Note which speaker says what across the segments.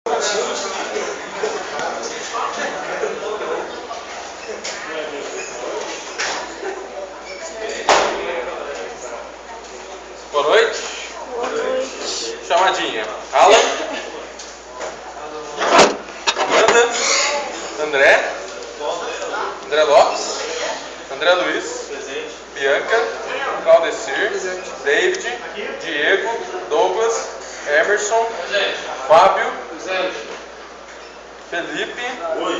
Speaker 1: Boa noite.
Speaker 2: Boa noite.
Speaker 1: Chamadinha. Alan. Amanda. André. André Lopes. André Luiz. Bianca. Claudecir. David. Diego. Douglas. Emerson. Fábio. Felipe.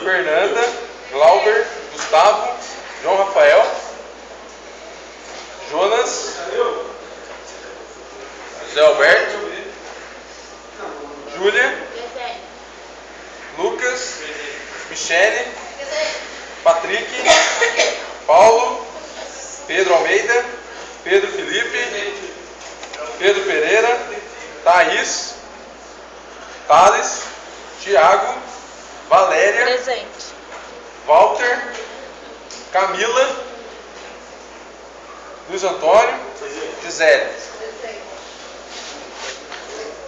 Speaker 1: Fernanda. Glauber. Gustavo. João Rafael. Jonas. José Alberto. Júlia. Lucas. Michele. Patrick. Paulo. Pedro Almeida. Pedro Felipe. Pedro Pereira. Thaís. Thales. Tiago. Valéria.
Speaker 2: Presente.
Speaker 1: Walter. Camila. Luiz Antônio. Gisele.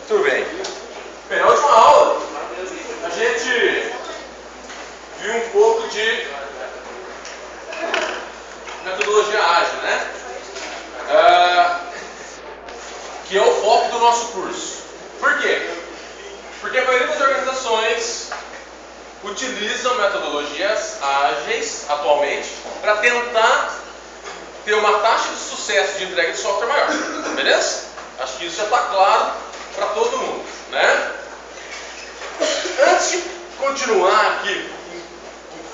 Speaker 1: Tudo bem. Bem, na última aula a gente viu um pouco de metodologia ágil, né? Que é o foco do nosso curso. Por quê? Porque a maioria das organizações utilizam metodologias ágeis atualmente para tentar ter uma taxa de sucesso de entrega de software maior. Beleza? Acho que isso já está claro para todo mundo, né? Antes de continuar aqui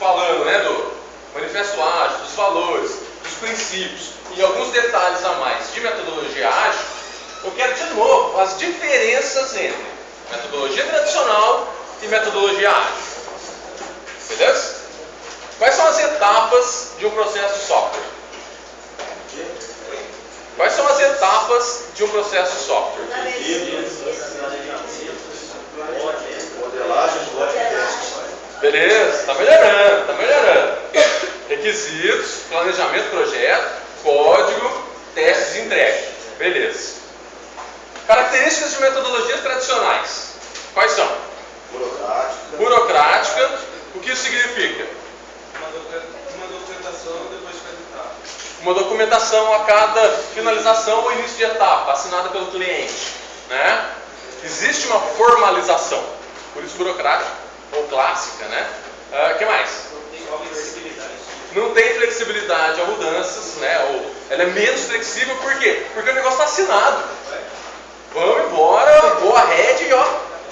Speaker 1: falando, né, do manifesto ágil, dos valores, dos princípios e alguns detalhes a mais de metodologia ágil, eu quero de novo as diferenças entre metodologia tradicional e metodologia ágil. Beleza? Quais são as etapas de um processo de software? Quais são as etapas de um processo de software?
Speaker 3: Modelagem, plot e teste.
Speaker 1: Beleza, está melhorando, está melhorando. Requisitos, planejamento, projeto, código, testes e entrega. Beleza. Características de metodologias tradicionais. Quais são?
Speaker 3: Burocrática.
Speaker 1: Burocrática. O que isso significa?
Speaker 4: Uma documentação depois de cada etapa.
Speaker 1: Uma documentação a cada finalização ou início de etapa, assinada pelo cliente, né? Existe uma formalização, por isso burocrática ou clássica, né? Que mais?
Speaker 4: Não tem flexibilidade.
Speaker 1: Não tem flexibilidade a mudanças, né? Ou ela é menos flexível, por quê? Porque o negócio está assinado. Vamos embora, boa rede e ó,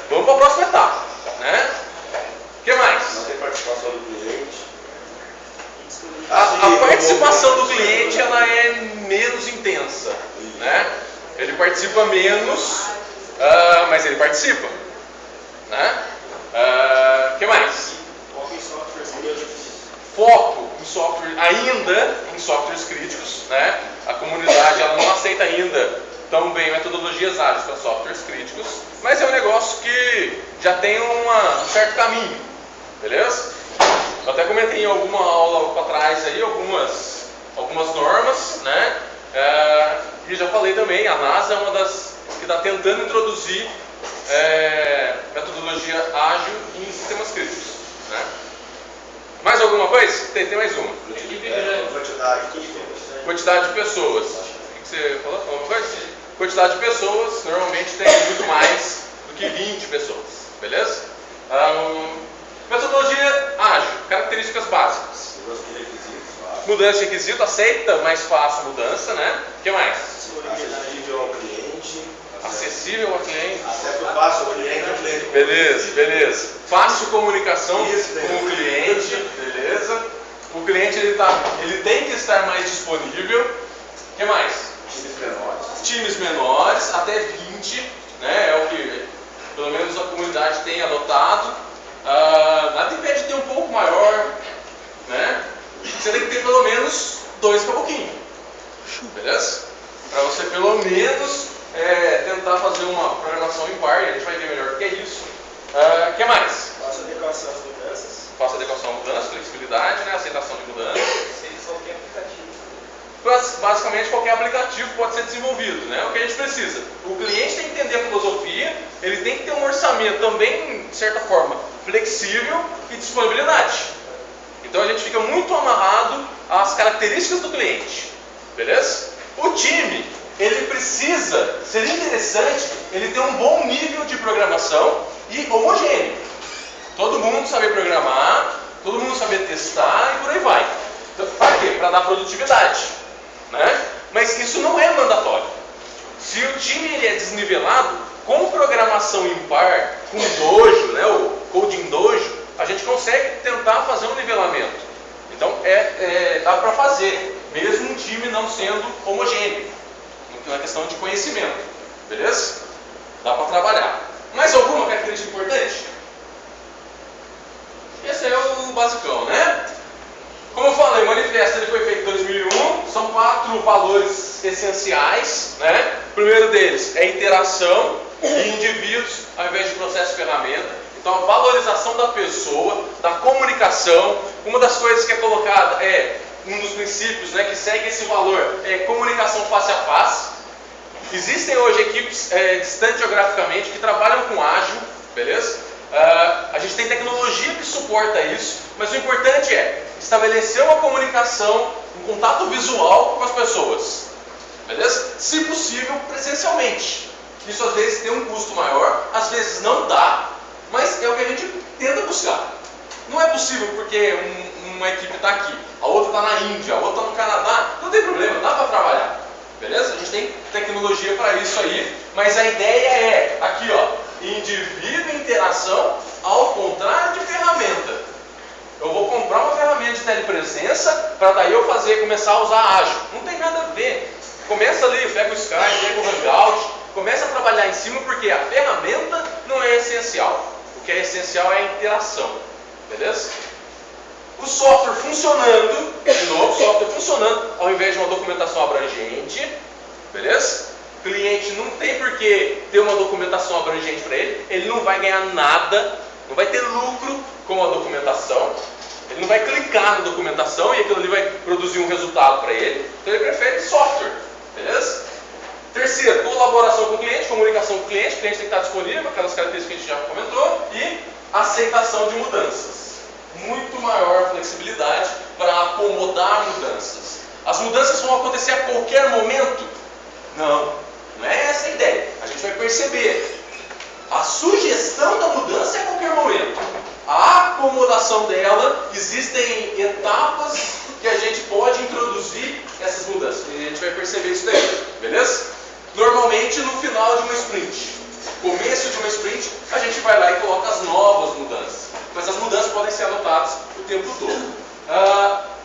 Speaker 1: vamos para a próxima etapa, né? Que mais?
Speaker 3: Não tem participação do cliente.
Speaker 1: A participação do cliente ela é menos intensa, né? Ele participa menos, mas ele participa, né? Que mais?
Speaker 4: Foco em softwares críticos.
Speaker 1: Foco em software, ainda em softwares críticos, né? A comunidade ela não aceita ainda tão bem metodologias ágeis para softwares críticos, mas é um negócio que já tem um certo caminho, beleza? Eu até comentei em alguma aula para trás aí algumas normas, né? E já falei também, a NASA é uma das que está tentando introduzir metodologia ágil em sistemas críticos, né? Mais alguma coisa? Tem mais uma. Quantidade de pessoas. O que você falou? Alguma coisa? Quantidade de pessoas, normalmente tem muito mais do que 20 pessoas, beleza? Metodologia ágil, características básicas. Mudança de requisito, aceita mais fácil mudança, né? O que mais?
Speaker 3: Acessível ao cliente.
Speaker 1: Acessível ao cliente.
Speaker 3: Acesso fácil ao cliente, o cliente.
Speaker 1: Beleza. Fácil comunicação
Speaker 3: Isso,
Speaker 1: com o cliente, beleza? O cliente ele tem que estar mais disponível. O que mais?
Speaker 3: Times menores.
Speaker 1: Times menores, até 20, né? É o que pelo menos a comunidade tem adotado. Nada impede de ter um pouco maior, né? Você tem que ter pelo menos 2 caboquinhos, beleza? Para você pelo menos tentar fazer uma programação em par, e a gente vai ver melhor o que é isso. O que mais?
Speaker 4: Faça adequação às mudanças.
Speaker 1: Faça adequação a mudanças, flexibilidade, né? Aceitação de mudanças.
Speaker 4: Qualquer aplicativo.
Speaker 1: Basicamente qualquer aplicativo pode ser desenvolvido, né? O que a gente precisa? O cliente tem que entender a filosofia, ele tem que ter um orçamento também, de certa forma, flexível e disponibilidade. Então a gente fica muito amarrado às características do cliente, beleza? O time, ele precisa, seria interessante, ele ter um bom nível de programação e homogêneo. Todo mundo saber programar, todo mundo saber testar e por aí vai. Então, para quê? Para dar produtividade, né? Mas isso não é mandatório. Se o time ele é desnivelado, com programação impar, com dojo, né, o coding dojo, a gente consegue tentar fazer um nivelamento. Então dá para fazer, mesmo um time não sendo homogêneo, na questão de conhecimento, beleza? Dá para trabalhar. Mais alguma característica importante? Esse é o basicão, né? Como eu falei, o manifesto ele foi feito em 2001, são 4 valores essenciais, né? O primeiro deles é interação de indivíduos ao invés de processo e ferramenta. Então a valorização da pessoa, da comunicação. Uma das coisas que é colocada um dos princípios, né, que segue esse valor é comunicação face a face. Existem hoje equipes distantes geograficamente que trabalham com ágil, beleza? A gente tem tecnologia que suporta isso, mas o importante é estabelecer uma comunicação, um contato visual com as pessoas, beleza? Se possível, presencialmente. Isso às vezes tem um custo maior, às vezes não dá, mas é o que a gente tenta buscar. Não é possível porque uma equipe está aqui, a outra está na Índia, a outra está no Canadá, não tem problema, dá para trabalhar, beleza? A gente tem tecnologia para isso aí, mas a ideia é, aqui ó, indivíduo e interação ao contrário de ferramenta. Eu vou comprar uma ferramenta de telepresença para daí eu começar a usar ágil. Não tem nada a ver. Começa ali, pega o Skype, pega o Hangout, começa a trabalhar em cima porque a ferramenta não é essencial. O que é essencial é a interação, beleza? O software funcionando, de novo, software funcionando ao invés de uma documentação abrangente, beleza? O cliente não tem por que ter uma documentação abrangente para ele não vai ganhar nada, não vai ter lucro com a documentação, ele não vai clicar na documentação e aquilo ali vai produzir um resultado para ele, então ele prefere software, beleza? Terceiro, colaboração com o cliente, comunicação com o cliente tem que estar disponível, aquelas características que a gente já comentou, e aceitação de mudanças. Muito maior flexibilidade para acomodar mudanças. As mudanças vão acontecer a qualquer momento? Não é essa a ideia. A gente vai perceber. A sugestão da mudança é a qualquer momento. A acomodação dela, existem etapas que a gente pode introduzir essas mudanças. E a gente vai perceber isso daí, beleza? Normalmente no final de uma sprint, começo de uma sprint, a gente vai lá e coloca as novas mudanças. Mas as mudanças podem ser adotadas o tempo todo.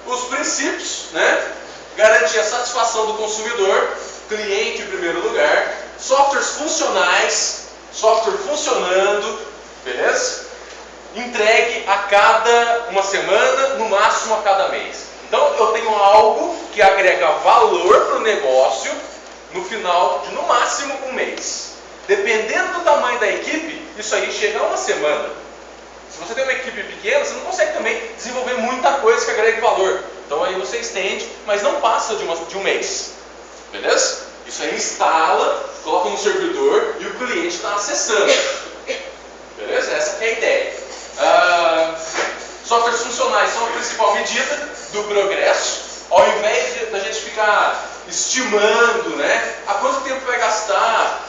Speaker 1: Os princípios, né? Garantir a satisfação do consumidor, cliente em primeiro lugar, softwares funcionais, software funcionando, beleza? Entregue a cada uma semana, no máximo a cada mês. Então eu tenho algo que agrega valor para o negócio no final de no máximo um mês. Dependendo do tamanho da equipe, isso aí chega a uma semana. Se você tem uma equipe pequena, você não consegue também desenvolver muita coisa que agregue valor. Então aí você estende, mas não passa de um mês. Beleza? Isso aí instala, coloca no servidor e o cliente está acessando. Beleza? Essa que é a ideia. Softwares funcionais são a principal medida do progresso. Ao invés da gente ficar estimando, né? A quanto tempo vai gastar,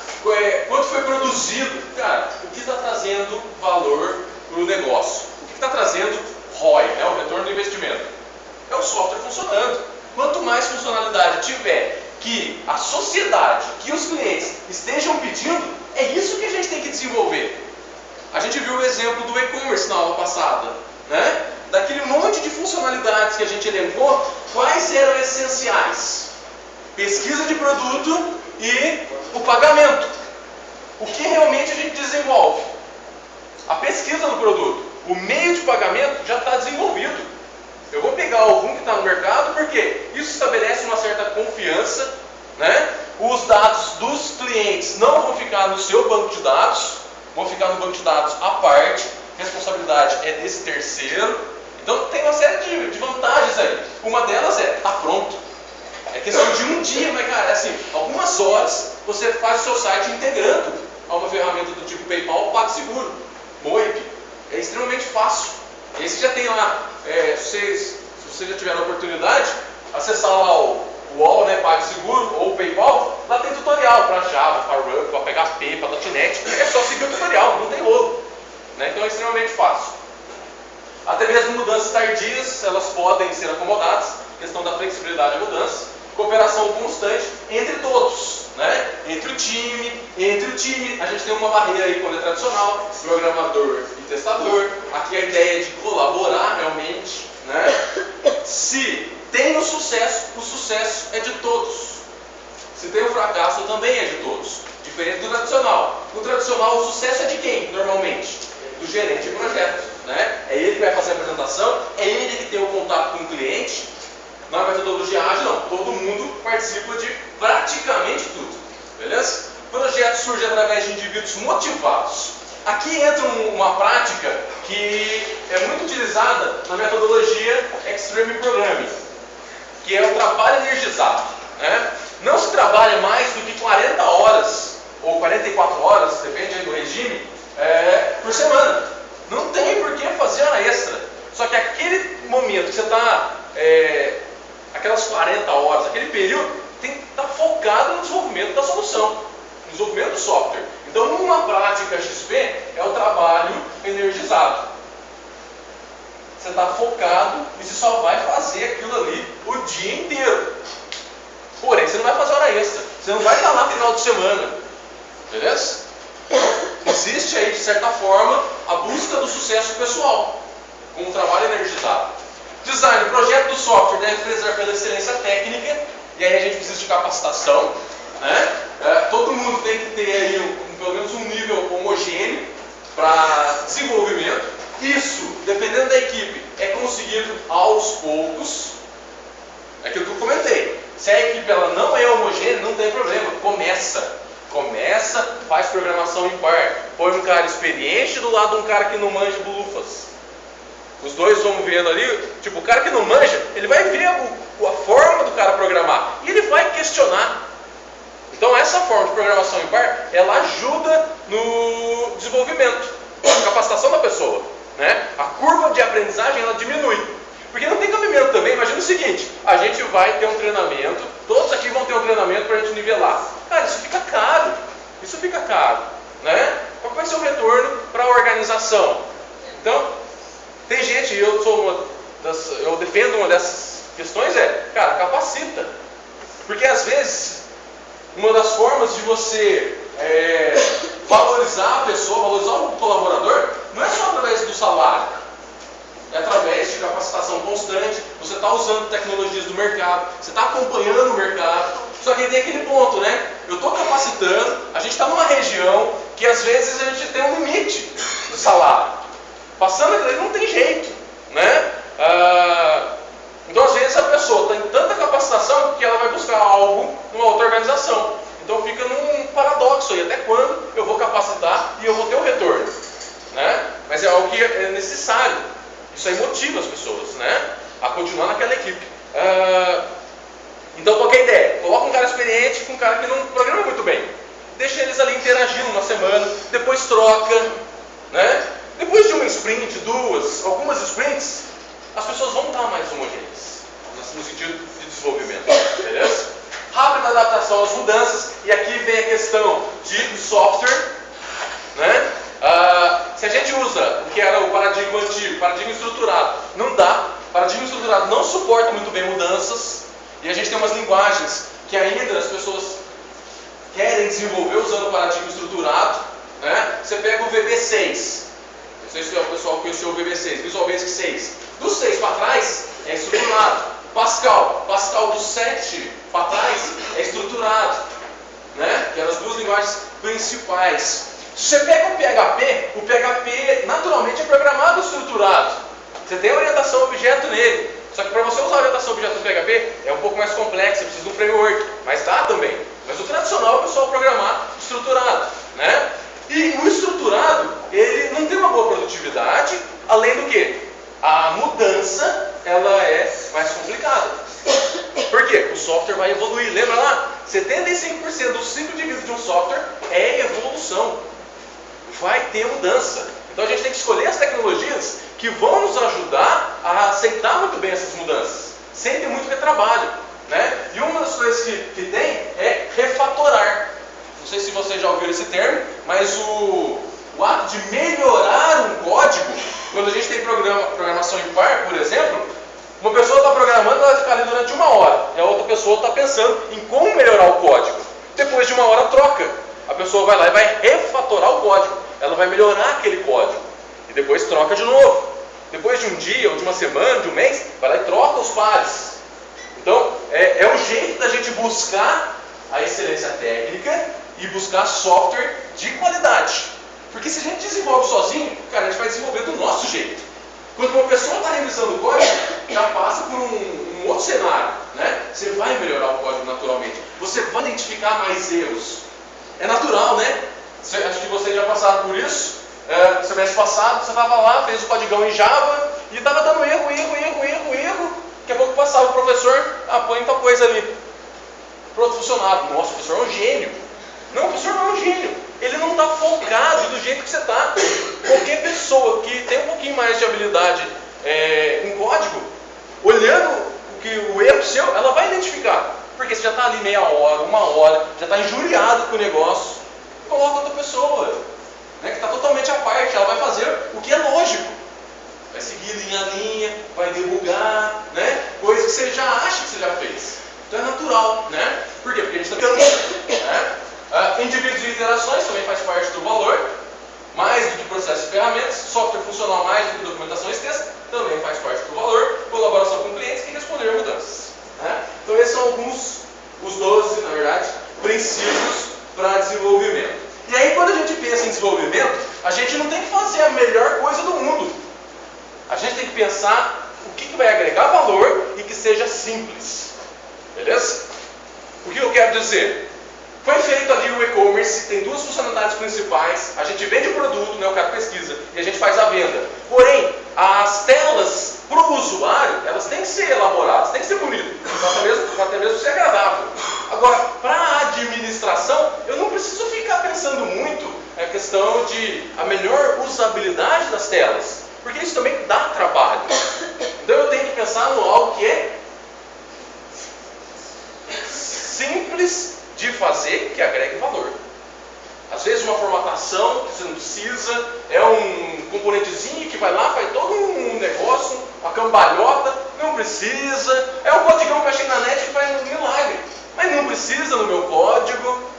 Speaker 1: quanto foi produzido. Cara, o que está trazendo valor para o negócio? O que está trazendo ROI, né? O retorno do investimento? É o software funcionando. Quanto mais funcionalidade tiver que a sociedade, que os clientes estejam pedindo, é isso que a gente tem que desenvolver. A gente viu o exemplo do e-commerce na aula passada, né? Daquele monte de funcionalidades que a gente elencou, quais eram essenciais? Pesquisa de produto e o pagamento. O que realmente a gente desenvolve? A pesquisa do produto. O meio de pagamento já está desenvolvido. Eu vou pegar algum que está no mercado, porque isso estabelece uma certa confiança, né? Os dados dos clientes não vão ficar no seu banco de dados, vão ficar no banco de dados à parte, responsabilidade é desse terceiro. Então tem uma série de vantagens aí. Uma delas está pronto. É questão de um dia, mas cara, assim, algumas horas você faz o seu site integrando a uma ferramenta do tipo PayPal, PagSeguro, Moip. É extremamente fácil. E aí você já tem lá, se você já tiver a oportunidade, acessar lá o UOL, né, PagSeguro ou o PayPal, lá tem tutorial para Java, para Ruby, para PHP, para .NET. É só seguir o tutorial, não tem rolo. Né? Então é extremamente fácil. Até mesmo mudanças tardias, elas podem ser acomodadas, questão da flexibilidade da mudança, cooperação constante entre todos, né? Entre o time, a gente tem uma barreira aí quando é tradicional, programador e testador, aqui a ideia é de colaborar realmente, né? Se tem o sucesso é de todos. Se tem o fracasso, também é de todos. Diferente do tradicional. No tradicional, o sucesso é de quem, normalmente? Do gerente de projeto, né? É ele que vai fazer a apresentação, é ele que tem o contato com o cliente. Na metodologia ágil, não. Todo mundo participa de praticamente tudo. Beleza? O projeto surge através de indivíduos motivados. Aqui entra uma prática que é muito utilizada na metodologia Extreme Programming, que é o trabalho energizado. Né? Não se trabalha mais do que 40 horas ou 44 horas, depende aí do regime, por semana. Não tem por que fazer hora extra. Só que aquele momento que você está, aquelas 40 horas, aquele período, tem que estar focado no desenvolvimento da solução, no desenvolvimento do software. Então, numa prática XP, é o trabalho energizado. Você está focado e você só vai fazer aquilo ali o dia inteiro. Porém, você não vai fazer hora extra. Você não vai estar lá no final de semana. Beleza? Existe aí, de certa forma, a busca do sucesso pessoal, com o trabalho energizado. Design, o projeto do software deve prezar pela excelência técnica, e aí a gente precisa de capacitação. Né? Todo mundo tem que ter aí pelo menos um nível homogêneo para desenvolvimento. Isso, dependendo da equipe, é conseguido aos poucos. É aquilo que eu comentei. Se a equipe ela não é homogênea, não tem problema. Começa, faz programação em par. Põe um cara experiente do lado de um cara que não manja bulufas. Os dois vão vendo ali, tipo, o cara que não manja, ele vai ver a forma do cara programar. E ele vai questionar. Então essa forma de programação em par, ela ajuda no desenvolvimento, na capacitação da pessoa. Né? A curva de aprendizagem, ela diminui. Porque não tem cabimento também. Imagina o seguinte, a gente vai ter um treinamento, todos aqui vão ter um treinamento para a gente nivelar. Cara, isso fica caro. Né? Qual vai ser o retorno para a organização? Então, tem gente, eu defendo uma dessas questões, cara, capacita. Porque às vezes, uma das formas de você valorizar a pessoa, valorizar o colaborador, não é só através do salário. É através de capacitação constante, você está usando tecnologias do mercado, você está acompanhando o mercado. Só que tem aquele ponto, né? Eu estou capacitando, a gente está numa região que às vezes a gente tem um limite do salário. Passando aquilo aí não tem jeito, né? Então às vezes a pessoa tem tanta capacitação que ela vai buscar algo numa outra organização. Então fica num paradoxo aí, até quando eu vou capacitar e eu vou ter um retorno. Né? Mas é algo que é necessário. Isso aí motiva as pessoas, né? A continuar naquela equipe. Então qual que é a ideia? Coloca um cara experiente com um cara que não programa muito bem. Deixa eles ali interagindo uma semana, depois troca. Né? Depois de uma sprint, duas, algumas sprints, as pessoas vão estar mais homogêneas, no sentido de desenvolvimento. Beleza? Rápida adaptação às mudanças, e aqui vem a questão de software. Né? Se a gente usa o que era o paradigma antigo, paradigma estruturado, não dá. Paradigma estruturado não suporta muito bem mudanças, e a gente tem umas linguagens que ainda as pessoas querem desenvolver usando o paradigma estruturado. Né? Você pega o VB6, não sei se o pessoal conheceu o VB6, Visual Basic 6. Do 6 para trás é estruturado. Pascal do 7 para trás é estruturado. Né? Que eram as duas linguagens principais. Se você pega o PHP naturalmente é programado estruturado. Você tem orientação objeto nele. Só que para você usar a orientação objeto no PHP é um pouco mais complexo, você precisa de um framework. Mas dá também. Mas o tradicional é o pessoal programar estruturado. Né? E o estruturado, ele não tem uma boa produtividade, além do que? A mudança, ela é mais complicada. Por quê? O software vai evoluir. Lembra lá 75% do ciclo de vida de um software é evolução. Vai ter mudança. Então a gente tem que escolher as tecnologias que vão nos ajudar a aceitar muito bem essas mudanças, sem ter muito retrabalho, né? E uma das coisas que tem é refatorar. Não sei se vocês já ouviram esse termo, mas o ato de melhorar um código, quando a gente tem programação em par, por exemplo, uma pessoa está programando, ela vai ficar ali durante 1 hora, e a outra pessoa está pensando em como melhorar o código. Depois de 1 hora, troca. A pessoa vai lá e vai refatorar o código. Ela vai melhorar aquele código. E depois troca de novo. Depois de um dia, ou de uma semana, de um mês, vai lá e troca os pares. Então, é um jeito da gente buscar a excelência técnica e buscar software de qualidade. Porque se a gente desenvolve sozinho, cara, a gente vai desenvolver do nosso jeito. Quando uma pessoa está revisando o código, já passa por um outro cenário, né? Você vai melhorar o código naturalmente. Você vai identificar mais erros. É natural, né? Acho que vocês já passaram por isso. Semestre passado, você estava lá, fez o códigão em Java e estava dando erro. Daqui a pouco passava o professor, põe tal coisa ali. Pronto, funcionava. Nossa, o professor é um gênio. Não, o professor não é um gênio. Ele não está focado do jeito que você está. Qualquer pessoa que tem um pouquinho mais de habilidade em código, olhando o erro seu, ela vai identificar. Porque você já está ali meia hora, 1 hora, já está injuriado com o negócio. Coloca outra pessoa, né, que está totalmente à parte, ela vai fazer o que é lógico. Vai seguir linha a linha, vai debugar, né, coisa que você já acha que você já fez. Então é natural, né? Por quê? Porque a gente está ficando, né? Indivíduos e interações também faz parte do valor, mais do que processos e ferramentas. Software funcional mais do que documentação extensa também faz parte do valor. Colaboração com clientes e responder a mudanças, né? Então esses são os 12, na verdade, princípios para desenvolvimento. E aí quando a gente pensa em desenvolvimento, a gente não tem que fazer a melhor coisa do mundo. A gente tem que pensar o que vai agregar valor e que seja simples. Beleza? O que eu quero dizer? Foi feito ali o e-commerce, tem 2 funcionalidades principais. A gente vende o produto, né, o cara pesquisa, e a gente faz a venda. Porém, as telas para o usuário, elas têm que ser elaboradas, têm que ser bonitas, até mesmo ser agradável. Agora, para a administração, eu não preciso ficar pensando muito na questão de a melhor usabilidade das telas, porque isso também dá trabalho. Então eu tenho que pensar no algo que é simples de fazer, que agregue valor. Às vezes uma formatação que você não precisa, é um componentezinho que vai lá, faz todo um negócio, uma cambalhota, não precisa. É um códigão que eu achei na net que faz um milagre, mas não precisa no meu código,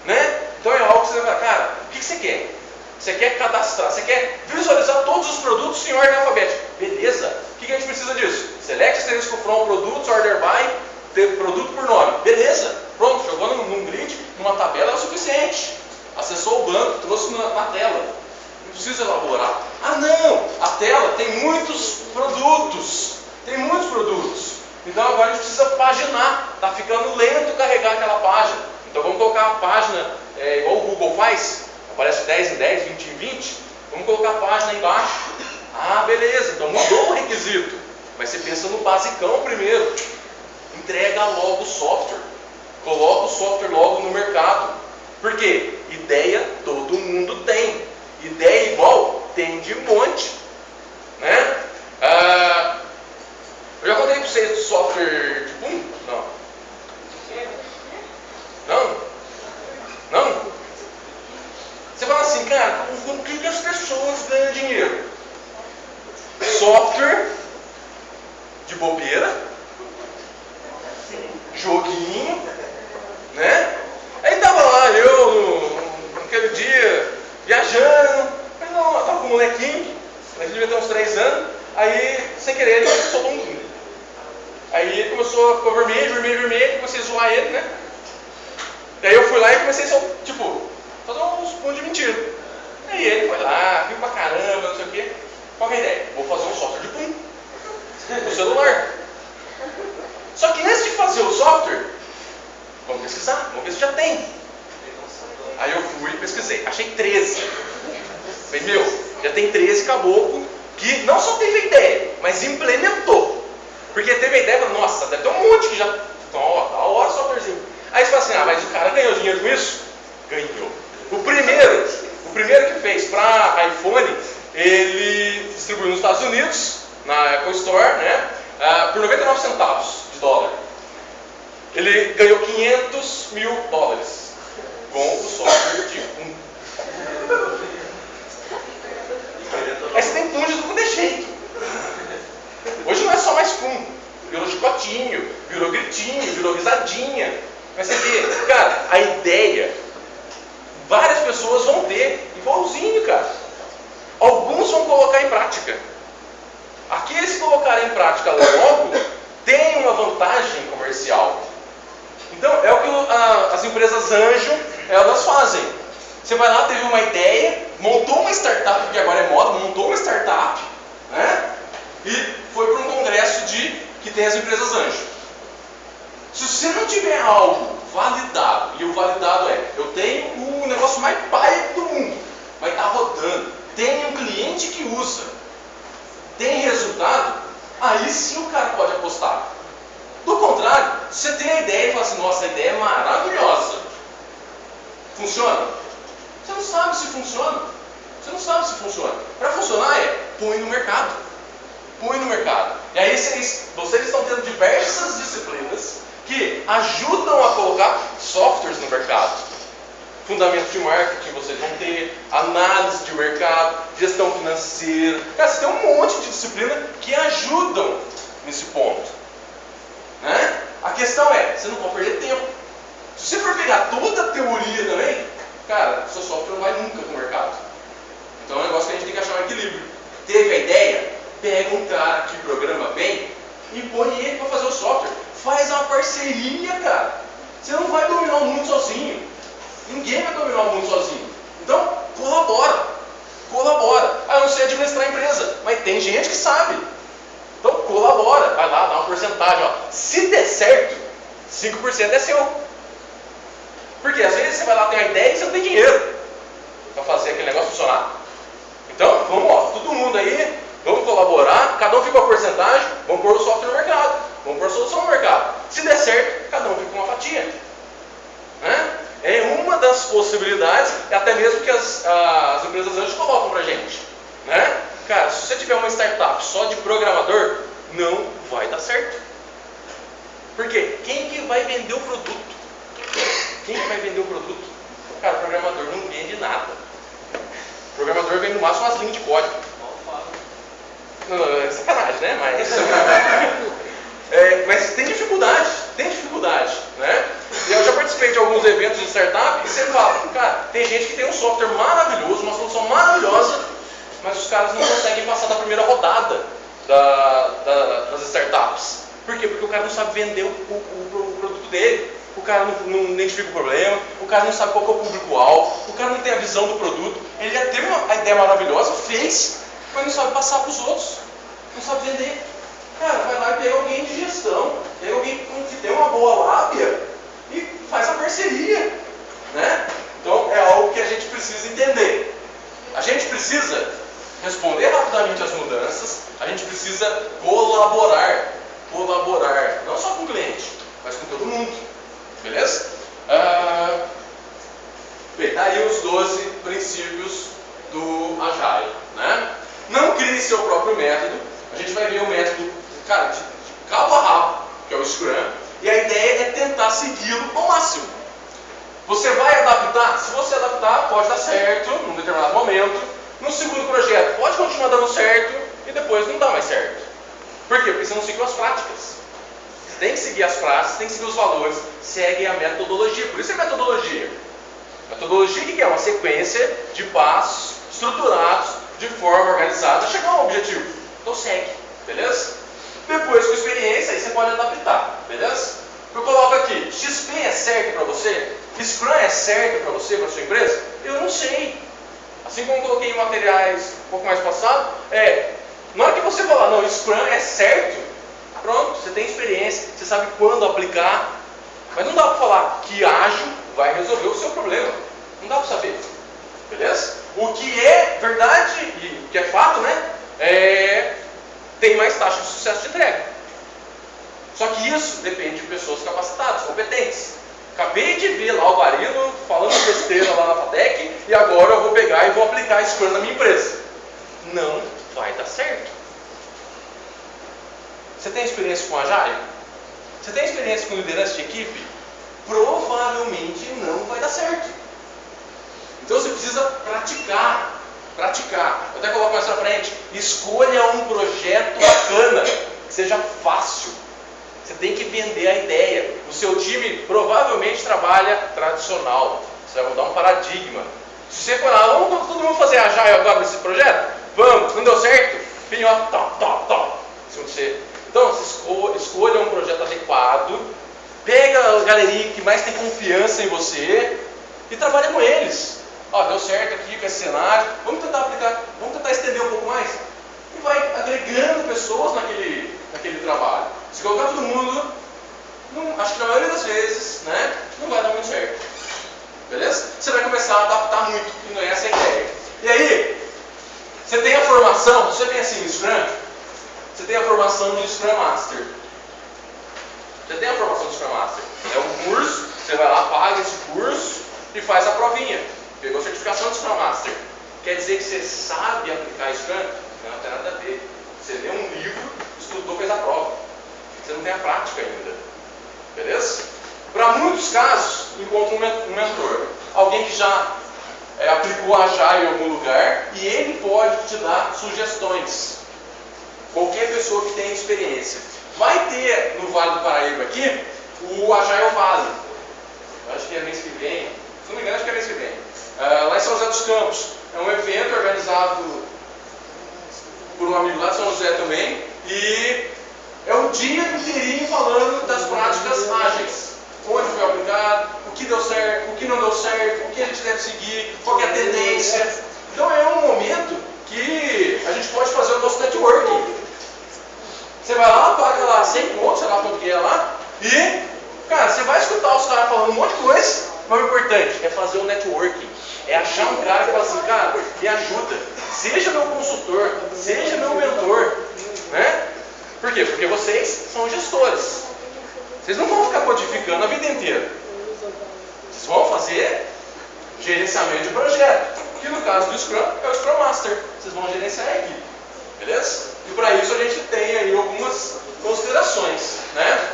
Speaker 1: né? Então é algo que você vai falar, cara, o que você quer? Você quer cadastrar, você quer visualizar todos os produtos em ordem alfabética. Beleza, o que a gente precisa disso? Select asterisco from produtos, order by, ter produto por nome. Beleza, pronto, jogou num grid, numa tabela é o suficiente. Acessou o banco, trouxe na tela. Não precisa elaborar. Ah não, a tela tem muitos produtos. Tem muitos produtos. Então agora a gente precisa paginar. Está ficando lento carregar aquela página. Então vamos colocar a página igual o Google faz. Aparece 10 em 10, 20 em 20. Vamos colocar a página embaixo. Ah, beleza, então mudou o requisito. Mas você pensa no basicão primeiro. Entrega logo o software. Coloca o software logo no mercado. Por quê? Ideia todo mundo tem. Ideia igual tem de monte. Né? Eu já contei para vocês do software de Pum? Não. Não? Não? Você fala assim, cara, com que as pessoas ganham dinheiro? Software de bobeira, joguinho, né? Aí tava lá, naquele dia, viajando, mas não, eu tava com um molequinho devia ter uns 3 anos, aí, sem querer, ele soltou um. Aí ele ficou vermelho, comecei a zoar ele, né? E aí eu fui lá e comecei a fazer uns pontos de mentira. Aí ele foi lá, riu pra caramba, não sei o quê. Qual que é a ideia? Vou fazer um software de pum no celular. Só que antes de fazer o software, vamos pesquisar, vamos ver se já tem. Aí eu fui e pesquisei, achei 13. Falei, já tem 13 caboclo que não só teve a ideia, mas implementou. Porque teve a ideia, nossa, deve ter um monte que já. Então, ó, da hora o softwarezinho. Aí você fala assim, mas o cara ganhou dinheiro com isso? Ganhou. O primeiro que fez para iPhone, ele distribuiu nos Estados Unidos, na Apple Store, né, por 99 centavos de dólar. Ele ganhou 500 mil dólares com o software de PUM. Aí você tem PUM de tudo de jeito. Hoje não é só mais PUM. Virou chicotinho, virou gritinho, virou risadinha. Mas você vê, cara, a ideia, várias pessoas vão ter, igualzinho, cara. Alguns vão colocar em prática. Aqueles que colocarem em prática logo, têm uma vantagem comercial. Então, é o que as empresas anjo, elas fazem. Você vai lá, teve uma ideia, montou uma startup, que agora é moda, montou uma startup, né? E foi para um congresso que tem as empresas anjo. Se você não tiver algo validado, e o validado é, eu tenho o negócio mais paia do mundo, vai estar rodando, tem um cliente que usa, tem resultado, aí sim o cara pode apostar. Do contrário, você tem a ideia e fala assim, nossa, a ideia é maravilhosa. Funciona? Você não sabe se funciona. Você não sabe se funciona. Para funcionar põe no mercado. Põe no mercado. E aí vocês estão tendo diversas disciplinas que ajudam a colocar softwares no mercado. Fundamentos de marketing vocês vão ter, análise de mercado, gestão financeira. Cara, você tem um monte de disciplina que ajudam nesse ponto. Né? A questão você não pode perder tempo. Se você for pegar toda a teoria também, cara, seu software não vai nunca para o mercado. Então é um negócio que a gente tem que achar um equilíbrio. Teve a ideia? Pega um cara que programa bem e põe ele para fazer o software. Faz uma parceria, cara. Você não vai dominar o mundo sozinho. Ninguém vai dominar o mundo sozinho. Então, colabora. Colabora. Eu não sei administrar a empresa, mas tem gente que sabe. Então, colabora. Vai lá, dá uma porcentagem. Se der certo, 5% é seu. Porque às vezes você vai lá, tem uma ideia e você não tem dinheiro para fazer aquele negócio funcionar. Então, vamos, todo mundo aí, vamos colaborar, cada um fica com a porcentagem, vamos pôr o software no mercado, vamos pôr a solução no mercado. Se der certo, cada um fica com uma fatia. Né? É uma das possibilidades, até mesmo que as empresas antes colocam pra gente. Né? Cara, se você tiver uma startup só de programador, não vai dar certo. Por quê? Quem que vai vender o produto? Quem que vai vender o produto? Cara, o programador não vende nada. O programador vende no máximo umas linhas de código. Não, é sacanagem, né? Mas tem dificuldade, né? E eu já participei de alguns eventos de startup e sempre falo, cara, tem gente que tem um software maravilhoso, uma solução maravilhosa, mas os caras não conseguem passar da primeira rodada das startups. Por quê? Porque o cara não sabe vender o produto dele, o cara não identifica o problema, o cara não sabe qual que é o público-alvo, o cara não tem a visão do produto, ele já teve uma ideia maravilhosa, fez, mas não sabe passar para os outros, não sabe vender. Cara, vai lá e pega alguém de gestão, pega alguém que tem uma boa lábia e faz a parceria. Né? Então é algo que a gente precisa entender. A gente precisa responder rapidamente às mudanças, a gente precisa colaborar, não só com o cliente, mas com todo mundo. Beleza? Bem, tá aí os 12 princípios do Agile. Né? Não crie seu próprio método. A gente vai ver o método, cara, de cabo a rabo, que é o Scrum, e a ideia é tentar segui-lo ao máximo. Você vai adaptar? Se você adaptar, pode dar certo num determinado momento. No segundo projeto, pode continuar dando certo e depois não dá mais certo. Por quê? Porque você não seguiu as práticas. Você tem que seguir as práticas, tem que seguir os valores, segue a metodologia. Por isso é metodologia. Metodologia que é uma sequência de passos estruturados de forma organizada para chegar a um objetivo. Então segue, beleza? Depois com experiência, aí você pode adaptar, beleza? Eu coloco aqui, XP é certo para você? Scrum é certo para você, para sua empresa? Eu não sei. Assim como eu coloquei em materiais um pouco mais passado, na hora que você falar, não, Scrum é certo, pronto, você tem experiência, você sabe quando aplicar, mas não dá para falar que ágil vai resolver o seu problema. Não dá para saber, beleza? O que é verdade e o que é fato, né? Tem mais taxa de sucesso de entrega. Só que isso depende de pessoas capacitadas, competentes. Acabei de ver lá o Barilo falando besteira lá na FATEC e agora eu vou pegar e vou aplicar Scrum na minha empresa. Não vai dar certo. Você tem experiência com Agile? Você tem experiência com liderança de equipe? Provavelmente não vai dar certo. Então você precisa praticar. Eu até coloco mais pra frente. Escolha um projeto bacana, que seja fácil. Você tem que vender a ideia. O seu time provavelmente trabalha tradicional. Você vai mudar um paradigma. Se você for lá, vamos todo mundo fazer Agile agora nesse projeto? Vamos, não deu certo? Vem ó, top. Então, escolha um projeto adequado. Pega a galerinha que mais tem confiança em você e trabalha com eles. Ó, deu certo aqui com esse cenário. Vamos tentar aplicar, vamos tentar estender um pouco mais. E vai agregando pessoas naquele trabalho. Se colocar todo mundo, acho que na maioria das vezes, né, não vai dar muito certo. Beleza? Você vai começar a adaptar muito, e não é essa a ideia. E aí, você tem a formação, você pensa em Scrum, você tem a formação de Scrum Master. Você tem a formação de Scrum Master. É um curso, você vai lá, paga esse curso e faz a provinha. Pegou a certificação de Scrum Master. Quer dizer que você sabe aplicar Scrum? Não tem nada a ver. Você lê um livro, estudou, fez a prova. Você não tem a prática ainda. Beleza? Para muitos casos, encontra um mentor. Alguém que já aplicou Agile em algum lugar e ele pode te dar sugestões. Qualquer pessoa que tenha experiência. Vai ter no Vale do Paraíba aqui o Agile Vale. Eu acho que é mês que vem. Se não me engano, acho que é mês que vem. Lá em São José dos Campos. É um evento organizado por um amigo lá de São José também. E é um dia inteirinho falando das práticas ágeis. Onde foi aplicado, o que deu certo, o que não deu certo, o que a gente deve seguir, qual que é a tendência. Então é um momento que a gente pode fazer o nosso networking. Você vai lá, paga lá 100 pontos, sei lá quanto que é lá, e, cara, você vai escutar os caras falando um monte de coisa, mas o importante é fazer o networking. É achar um cara que fala assim, cara, me ajuda, seja meu consultor, seja meu mentor, né? Por quê? Porque vocês são gestores. Vocês não vão ficar codificando a vida inteira. Vocês vão fazer gerenciamento de projeto, que no caso do Scrum é o Scrum Master. Vocês vão gerenciar a equipe. Beleza? E para isso a gente tem aí algumas considerações, né?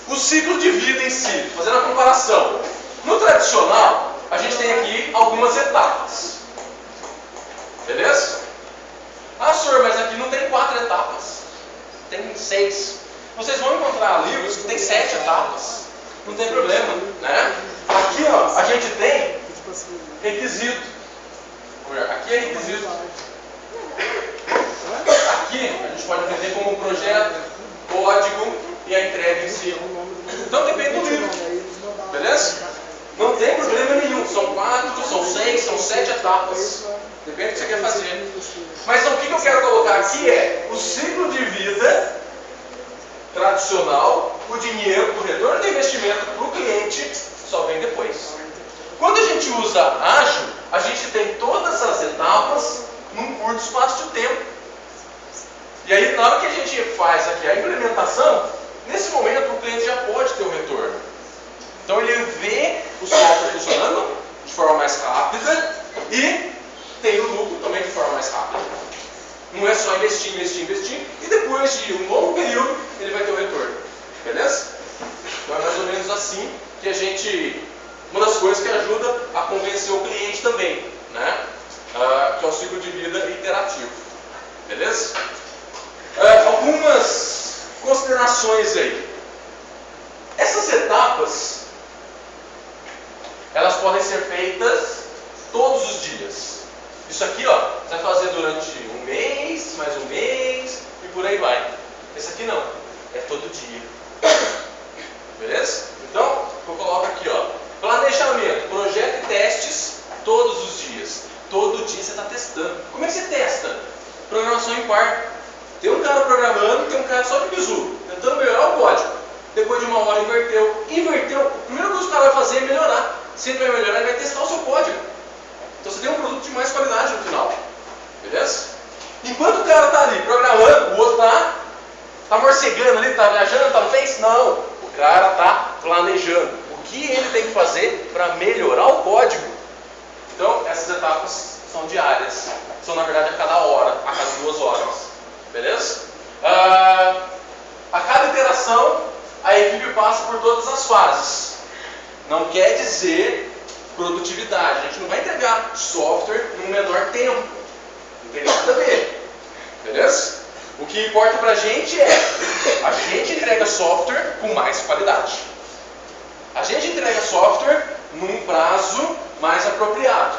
Speaker 1: O ciclo de vida em si, fazendo a comparação. No tradicional, a gente tem aqui algumas etapas. Beleza? Ah, senhor, mas aqui não tem 4 etapas. Tem 6. Vocês vão encontrar livros que tem 7 etapas. Não tem problema, né? Aqui, ó, a gente tem requisito. Aqui é requisito. Aqui a gente pode entender como um projeto, código e a entrega em si. Então depende do livro. Beleza? Não tem problema nenhum. São 4, são 6, são 7 etapas. Depende do que você quer fazer. Mas então, o que eu quero colocar aqui é o ciclo de vida tradicional, o dinheiro, o retorno de investimento para o cliente só vem depois. Quando a gente usa ágil, a gente tem todas as etapas num curto espaço de tempo. E aí, na hora que a gente faz aqui a implementação, nesse momento o cliente já pode ter um retorno. Então ele vê o software funcionando de forma mais rápida e tem o lucro também de forma mais rápida. Não é só investir, e depois de um longo período ele vai ter o retorno. Beleza? Então é mais ou menos assim que a gente... Uma das coisas que ajuda a convencer o cliente também, né? Que é o ciclo de vida iterativo. Beleza? Algumas considerações aí. Essas etapas, elas podem ser feitas todos os dias. Isso aqui, ó, você vai fazer durante um mês, mais um mês e por aí vai. Esse aqui não, é todo dia. Beleza? Então, eu coloco aqui, ó, planejamento, projeto e testes todos os dias. Todo dia você está testando. Como é que você testa? Programação em par. Tem um cara programando, tem um cara só de bizu, tentando melhorar o código. Depois de uma hora inverteu. Inverteu, a primeira coisa que o cara vai fazer é melhorar. Se ele vai melhorar, ele vai testar o seu código. Então você tem um produto de mais qualidade no final. Beleza? Enquanto o cara está ali programando, o outro está morcegando ali, está viajando, está no Face? Não. O cara está planejando o que ele tem que fazer para melhorar o código. Então, essas etapas são diárias. São, na verdade, a cada hora, a cada 2 horas. Beleza? A cada iteração, a equipe passa por todas as fases. Não quer dizer produtividade. A gente não vai entregar software num menor tempo. Não tem nada a ver. Beleza? O que importa pra gente é a gente entrega software com mais qualidade. A gente entrega software num prazo mais apropriado,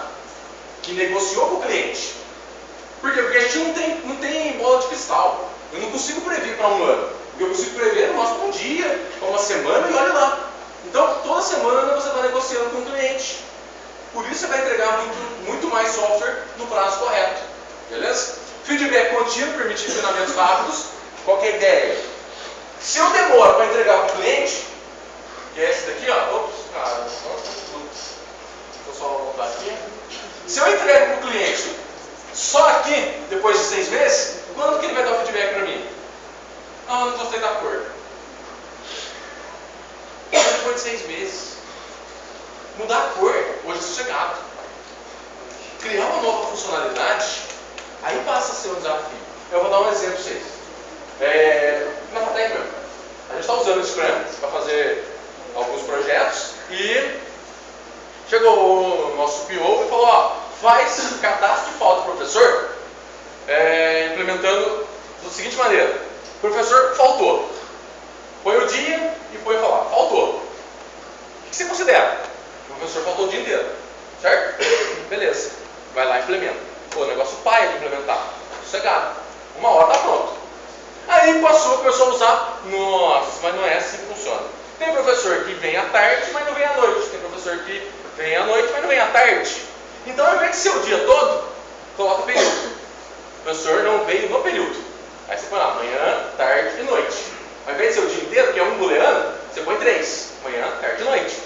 Speaker 1: que negociou com o cliente. Por quê? Porque a gente não tem bola de cristal. Eu não consigo prever para um ano. O que eu consigo prever, eu mostro para um dia, para uma semana e olha lá. Então, toda semana você está negociando com o cliente. Por isso você vai entregar muito mais software no prazo correto. Beleza? Feedback contínuo permite treinamentos rápidos. Qual que é a ideia? Se eu demoro para entregar para o cliente, que é esse daqui, ó. Ops, cara, deixa eu só voltar aqui. Se eu entrego para o cliente só aqui, depois de 6 meses, quando que ele vai dar o feedback para mim? Ah, não gostei da cor. Depois de 6 meses. Mudar a cor, hoje é sossegado. Criar uma nova funcionalidade, aí passa a ser um desafio. Eu vou dar um exemplo para vocês. Na FATEC mesmo. A gente está usando o Scrum para fazer alguns projetos e chegou o nosso PO e falou, ó, faz cadastro de falta do professor, implementando da seguinte maneira. O professor faltou. Põe o dia e põe a falar, faltou. O que você considera? O professor faltou o dia inteiro. Certo? Beleza. Vai lá e implementa. Pô, o negócio paia de implementar. Sossegado. 1 hora tá pronto. Aí começou a usar. Nossa, mas não é assim que funciona. Tem professor que vem à tarde, mas não vem à noite. Tem professor que vem à noite, mas não vem à tarde. Então, ao invés de ser o dia todo, coloca período. O professor não veio no período. Aí você põe lá, manhã, tarde e noite. Ao invés de ser o dia inteiro, que é um booleano, você põe 3. Manhã, tarde e noite.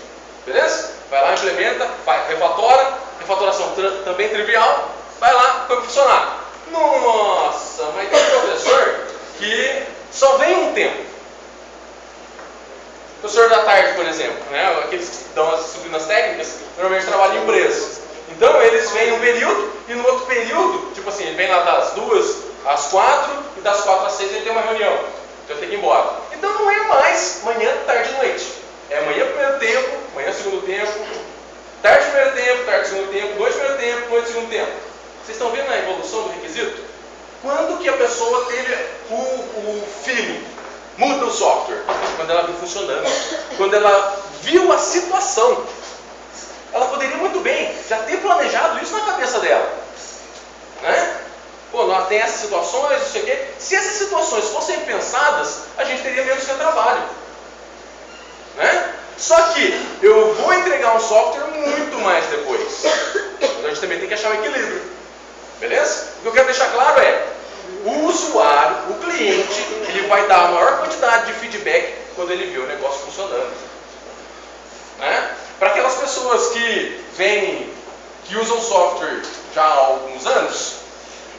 Speaker 1: Beleza? Vai lá, implementa, refatora. Refatoração também trivial. Vai lá, foi funcionar. Nossa, mas tem professor que só vem um tempo. Professor da tarde, por exemplo, né? Aqueles que dão as disciplinas técnicas, normalmente trabalham em empresas. Então eles vêm um período e no outro período, tipo assim, ele vem lá das 2 às 4 e das 4 às 6 ele tem uma reunião. Então ele tem que ir embora. Então não é mais manhã, tarde e noite. É manhã primeiro tempo, manhã segundo tempo, tarde primeiro tempo, tarde segundo tempo, noite primeiro tempo, noite segundo tempo. Vocês estão vendo a evolução do requisito? Quando que a pessoa teve o feeling? Muda o software. Quando ela viu funcionando. Quando ela viu a situação. Ela poderia muito bem já ter planejado isso na cabeça dela. Né? Pô, nós tem essas situações, não sei o quê. Se essas situações fossem pensadas, a gente teria menos retrabalho. Né? Só que eu vou entregar um software muito mais depois. Então a gente também tem que achar o equilíbrio. Beleza? O que eu quero deixar claro é, o usuário, o cliente, ele vai dar a maior quantidade de feedback quando ele vê o negócio funcionando. Né? Para aquelas pessoas que usam software já há alguns anos,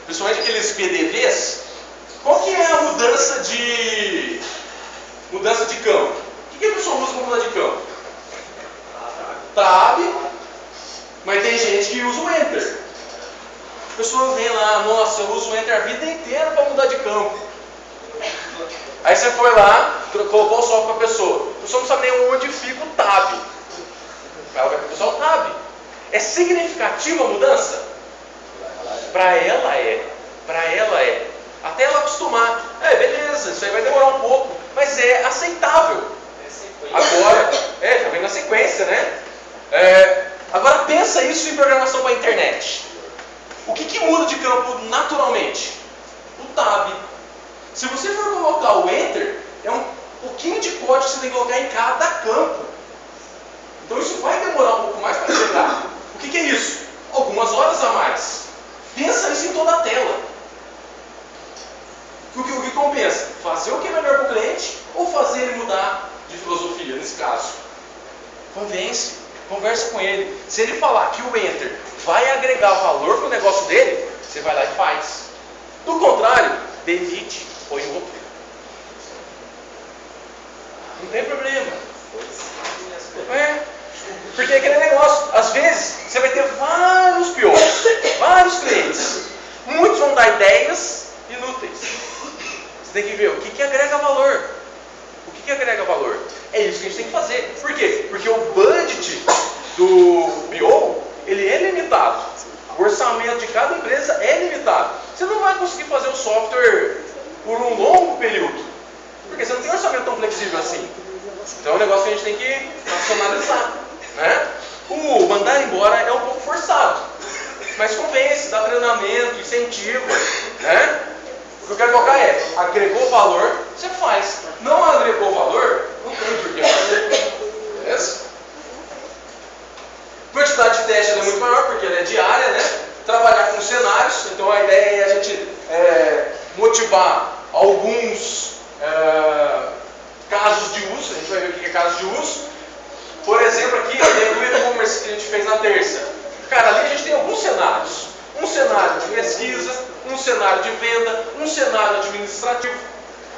Speaker 1: principalmente aqueles PDVs, qual que é a mudança de campo? O que a pessoa usa para mudar de campo? Tab, mas tem gente que usa o Enter. A pessoa vem lá, nossa, eu uso o Enter a vida inteira para mudar de campo. Aí você foi lá, colocou o software para a pessoa não sabe nem onde fica o Tab. Ela vai usar o Tab. É significativa a mudança? Para ela é. Até ela acostumar. Beleza, isso aí vai demorar um pouco, mas é aceitável. Agora, já vem na sequência, né? Agora pensa isso em programação para a internet. O que muda de campo naturalmente? O Tab. Se você for colocar o Enter, é um pouquinho de código que você tem que colocar em cada campo. Então isso vai demorar um pouco mais para entregar. O que é isso? Algumas horas a mais. Pensa isso em toda a tela. O que compensa? Fazer o que é melhor para o cliente ou fazer ele mudar de filosofia, nesse caso? Conversa com ele. Se ele falar que o Enter vai agregar valor para o negócio dele, você vai lá e faz. Do contrário, delete, põe outro. Não tem problema. não dar ideias inúteis. Você tem que ver o que agrega valor. O que agrega valor? É isso que a gente tem que fazer. Por quê? Porque o budget do PO, ele é limitado. O orçamento de cada empresa é limitado. Você não vai conseguir fazer o software por um longo período. Porque você não tem um orçamento tão flexível assim. Então é um negócio que a gente tem que racionalizar, né? O mandar embora é um pouco forçado, mas convence, dá treinamento, incentivo, né? O que eu quero colocar é, agregou valor, você faz. Não agregou valor, não tem porquê fazer. Beleza? Quantidade de teste é muito maior, porque ela é diária, né? Trabalhar com cenários, então a ideia é a gente motivar alguns casos de uso, a gente vai ver o que é caso de uso. Por exemplo, aqui no e-commerce que a gente fez na terça. Cara, ali a gente tem alguns cenários. Um cenário de pesquisa, um cenário de venda, um cenário administrativo.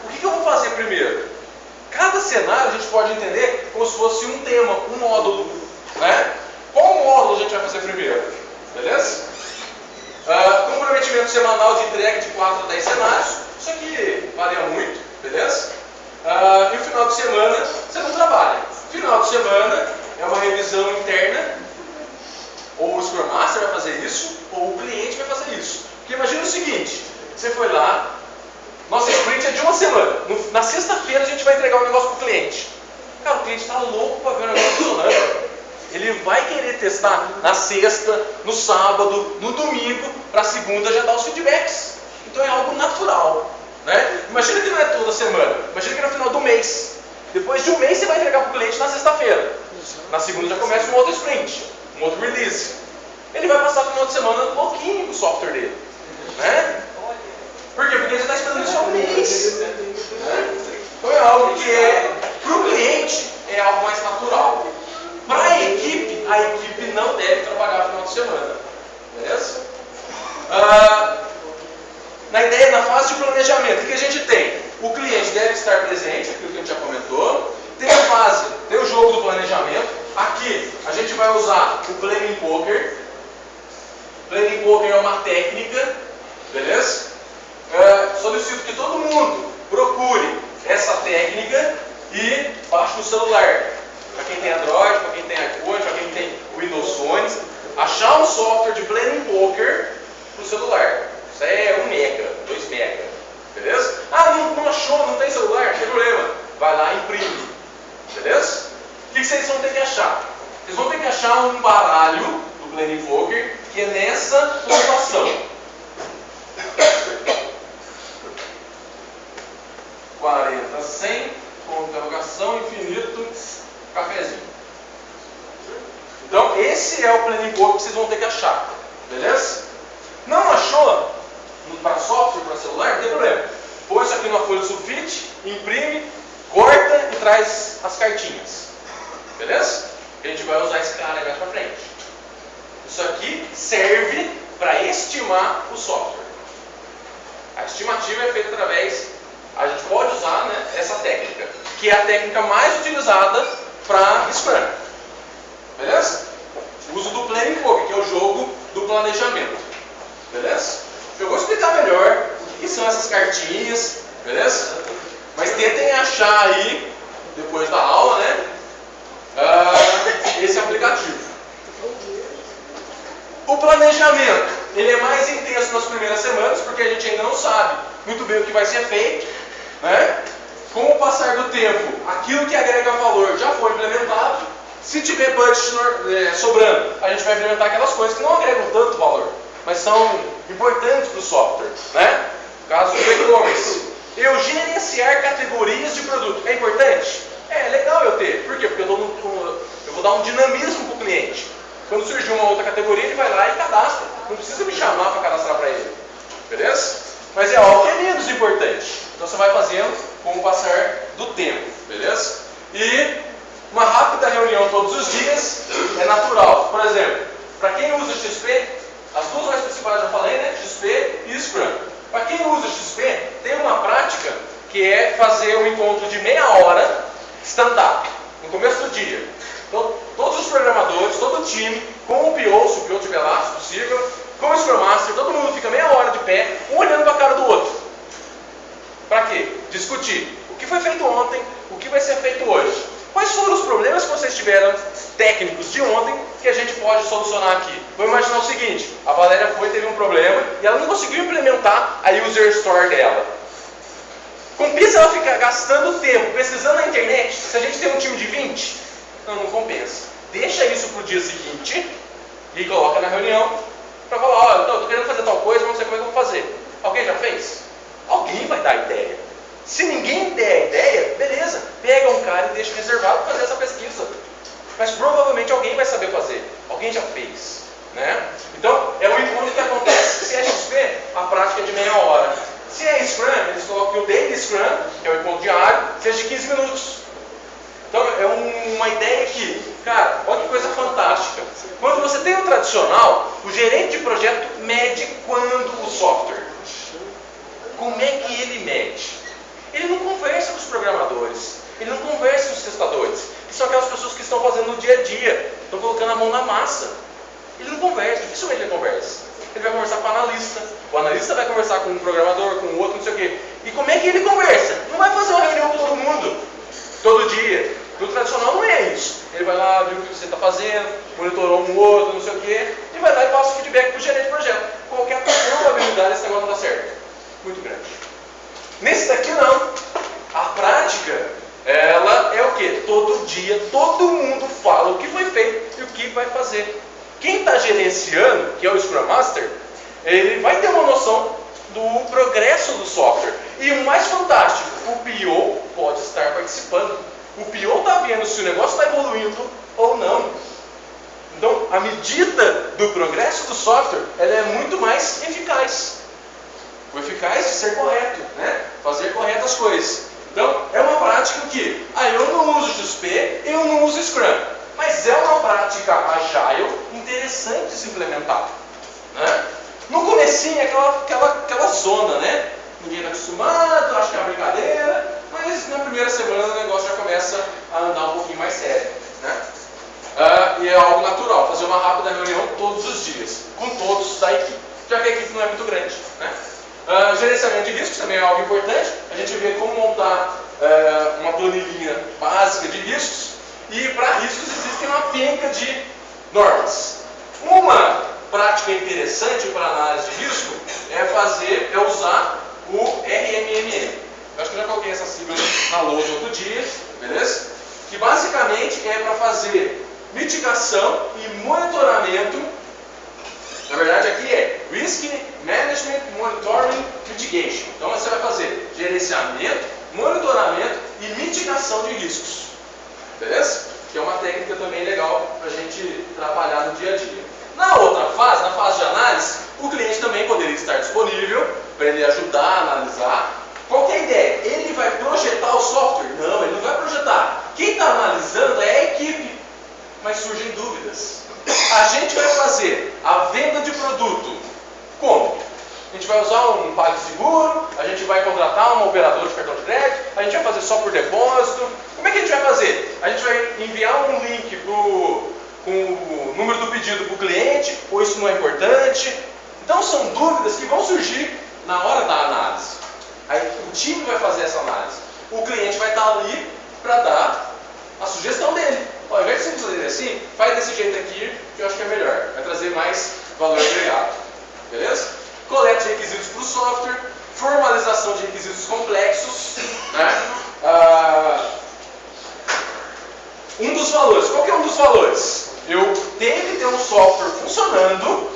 Speaker 1: O que eu vou fazer primeiro? Cada cenário a gente pode entender como se fosse um tema, um módulo, né? Qual módulo a gente vai fazer primeiro? Beleza? Comprometimento semanal de entrega de 4 a 10 cenários. Isso aqui varia muito, beleza? E o final de semana você não trabalha. Final de semana é uma revisão interna. Ou o Scrum Master vai fazer isso, ou o cliente vai fazer isso. Porque imagina o seguinte, você foi lá, nossa sprint é de uma semana. Na sexta-feira a gente vai entregar um negócio para o cliente. Cara, o cliente está louco para ver o negócio funcionando. Ele vai querer testar na sexta, no sábado, no domingo, para a segunda já dar os feedbacks. Então é algo natural, né? Imagina que não é toda semana, imagina que é no final do mês. Depois de um mês você vai entregar para o cliente na sexta-feira. Na segunda já começa um outro sprint, um outro release. Ele vai passar o final de semana louquinho com o software dele, né? Por quê? Porque ele já está esperando isso há um mês, né? Então é algo que para o cliente é algo mais natural. Para a equipe não deve trabalhar no final de semana. Beleza? Na ideia, na fase de planejamento, o que a gente tem? O cliente deve estar presente, aquilo que a gente já comentou. Tem a fase, tem o jogo do planejamento. Aqui a gente vai usar o Planning Poker. Planning Poker é uma técnica, beleza? Solicito que todo mundo procure essa técnica e baixe no celular. Para quem tem Android, para quem tem iPhone, para quem tem Windows Phone, achar um software de Planning Poker para o celular. Isso é 1 mega, 2 mega, beleza? Não achou, não tem celular, não tem problema. Vai lá e imprime, beleza? O que vocês vão ter que achar? Vocês vão ter que achar um baralho do Planning Poker que é nessa pontuação. 40, 100, ponto de interrogação, infinito, cafezinho. Então, esse é o Planning Poker que vocês vão ter que achar. Beleza? Não achou para software, para celular, não tem problema. Põe isso aqui numa folha de sulfite, imprime, corta e traz as cartinhas. Beleza? A gente vai usar esse cara mais para frente. Isso aqui serve para estimar o software. A estimativa é feita através, a gente pode usar, né, essa técnica, que é a técnica mais utilizada para Scrum. Beleza? O uso do Planning Poker, que é o jogo do planejamento. Beleza? Eu vou explicar melhor o que são essas cartinhas, beleza? Mas tentem achar aí, depois da aula, né, esse aplicativo. O planejamento, ele é mais intenso nas primeiras semanas, porque a gente ainda não sabe muito bem o que vai ser feito, né? Com o passar do tempo, aquilo que agrega valor já foi implementado. Se tiver budget sobrando, a gente vai implementar aquelas coisas que não agregam tanto valor, mas são importantes para o software, né? No caso do e-commerce. Eu gerenciar categorias de produto é importante? É legal eu ter. Por quê? Porque eu vou dar um dinamismo para o cliente. Quando surgir uma outra categoria, ele vai lá e cadastra. Não precisa me chamar para cadastrar para ele. Beleza? Mas é algo que é menos importante. Então você vai fazendo com o passar do tempo. Beleza? E uma rápida reunião todos os dias é natural. Por exemplo, para quem usa XP, as duas mais principais eu já falei, né? XP e Scrum. Para quem usa XP, tem uma prática que é fazer um encontro de meia hora stand-up, no começo do dia. Então, todos os programadores, todo o time, com o PO, se o PO estiver lá, se possível, com o Scrum Master, todo mundo fica meia hora de pé, discutir o que foi feito ontem, o que vai ser feito hoje. Quais foram os problemas que vocês tiveram técnicos de ontem que a gente pode solucionar aqui? Vamos imaginar o seguinte, a Valéria teve um problema e ela não conseguiu implementar a user store dela. Compensa ela ficar gastando tempo, pesquisando na internet, se a gente tem um time de 20? Não compensa. Deixa isso para o dia seguinte e coloca na reunião para falar, olha, eu estou querendo fazer tal coisa, mas não sei como é que eu vou fazer. Alguém já fez? Alguém vai dar ideia. Se ninguém der ideia, beleza, pega um cara e deixa reservado para fazer essa pesquisa. Mas provavelmente alguém vai saber fazer. Alguém já fez. Né? Então, é o encontro que acontece. Se é XP, a prática é de meia hora. Se é Scrum, eles colocam que o Daily Scrum, que é o encontro diário, seja de 15 minutos. Então, é uma ideia que, cara, olha que coisa fantástica. Quando você tem o tradicional, o gerente de projeto mede quando o software. Como é que ele mede? Ele não conversa com os programadores, ele não conversa com os testadores, que são aquelas pessoas que estão fazendo no dia a dia, estão colocando a mão na massa. Ele não conversa, dificilmente ele conversa. Ele vai conversar com o analista vai conversar com um programador, com o outro, não sei o quê. E como é que ele conversa? Não vai fazer uma reunião com todo mundo, todo dia. No tradicional não é isso. Ele vai lá, viu o que você está fazendo, monitorou um outro, não sei o quê, e vai lá e passa o feedback para o gerente de projeto. Qualquer probabilidade desse negócio não dar certo. Muito grande. Nesse daqui não. A prática, ela é o quê? Todo dia, todo mundo fala o que foi feito e o que vai fazer. Quem está gerenciando, que é o Scrum Master, ele vai ter uma noção do progresso do software. E o mais fantástico, o PO pode estar participando. O PO está vendo se o negócio está evoluindo ou não. Então, a medida do progresso do software, ela é muito mais eficaz. O eficaz de ser correto, né? Fazer corretas coisas. Então, é uma prática que, eu não uso XP, eu não uso Scrum. Mas é uma prática agile interessante de se implementar. Né? No comecinho, aquela zona, né? Ninguém está acostumado, acha que é uma brincadeira, mas na primeira semana o negócio já começa a andar um pouquinho mais sério. Né? E é algo natural, fazer uma rápida reunião todos os dias, com todos da equipe, já que a equipe não é muito grande. Né? Gerenciamento de riscos também é algo importante. A gente vê como montar uma planilhinha básica de riscos. E para riscos existem uma penca de normas. Uma prática interessante para análise de risco é usar o RMMM. Eu acho que eu já coloquei essa sigla na lousa outro dia, beleza? Que basicamente é para fazer mitigação e monitoramento. Na verdade aqui é Risk Management Monitoring Mitigation. Então você vai fazer gerenciamento, monitoramento e mitigação de riscos. Beleza? Que é uma técnica também legal para a gente trabalhar no dia a dia. Na outra fase, na fase de análise, o cliente também poderia estar disponível para ele ajudar a analisar. Qual que é a ideia? Ele vai projetar o software? Não, ele não vai projetar. Quem está analisando é a equipe. Mas surgem dúvidas. A gente vai fazer a venda de produto. Como? A gente vai usar um PagSeguro, a gente vai contratar um operador de cartão de crédito, a gente vai fazer só por depósito. Como é que a gente vai fazer? A gente vai enviar um link com o número do pedido para o cliente, ou isso não é importante? Então são dúvidas que vão surgir na hora da análise. Aí o time vai fazer essa análise. O cliente vai estar ali para dar a sugestão dele. Ao invés de você fazer assim, faz desse jeito aqui, que eu acho que é melhor. Vai trazer mais valor agregado. Beleza? Coleta de requisitos para o software, formalização de requisitos complexos. Né? Um dos valores. Qual que é um dos valores? Eu tenho que ter um software funcionando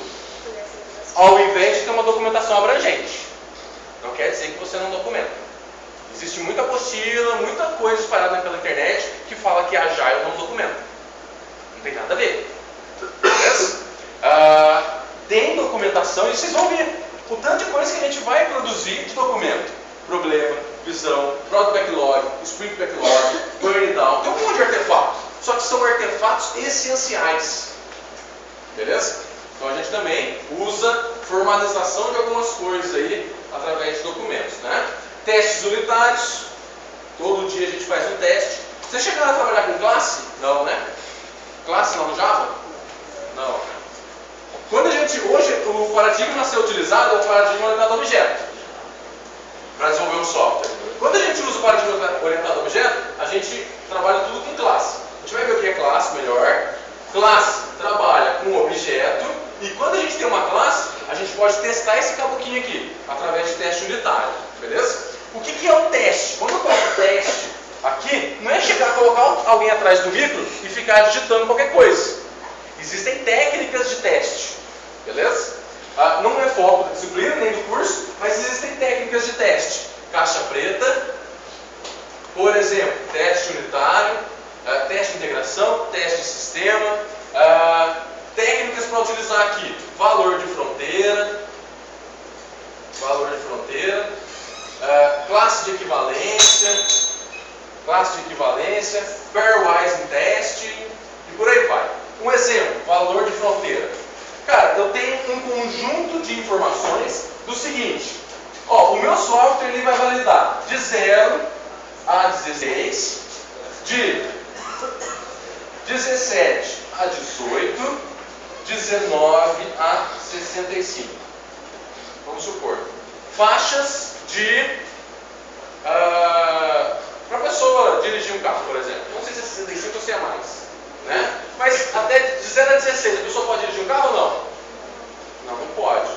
Speaker 1: ao invés de ter uma documentação abrangente. Não quer dizer que você não documenta. Existe muita apostila, muita coisa espalhada pela internet que fala que Agile não documenta. Não tem nada a ver. Beleza? Tem documentação e vocês vão ver o tanto de coisa que a gente vai produzir de documento. Problema, visão, Product Backlog, Sprint Backlog, Burn Down. Tem um monte de artefatos. Só que são artefatos essenciais. Beleza? Então a gente também usa formalização de algumas coisas aí através de documentos. Né? Testes unitários. Todo dia a gente faz um teste. Vocês chegaram a trabalhar com classe? Não, né? Classe não no Java? Não. Quando hoje o paradigma a ser utilizado é o paradigma orientado a objeto. Para desenvolver nome software. Quando a gente usa o paradigma orientado a objeto, a gente trabalha tudo com classe. A gente vai ver o que é classe melhor. Classe trabalha com objeto. E quando a gente tem uma classe, a gente pode testar esse caboquinho aqui, através de teste unitário. Beleza? O que é o teste? Quando eu coloco teste aqui, não é chegar a colocar alguém atrás do micro e ficar digitando qualquer coisa. Existem técnicas de teste. Beleza? Não é foco da disciplina, nem do curso, mas existem técnicas de teste. Caixa preta, por exemplo, teste unitário, teste de integração, teste de sistema, técnicas para utilizar aqui, valor de fronteira, classe de equivalência, pairwise em teste e por aí vai. Um exemplo, valor de fronteira. Cara, eu tenho um conjunto de informações do seguinte. Ó, o meu software ele vai validar de 0 a 16, de 17 a 18, 19 a 65. Vamos supor. Faixas de... para a pessoa dirigir um carro, por exemplo. Não sei se é 65 ou se é mais. Né? Mas até de 0 a 16, a pessoa pode dirigir um carro ou não? Não pode.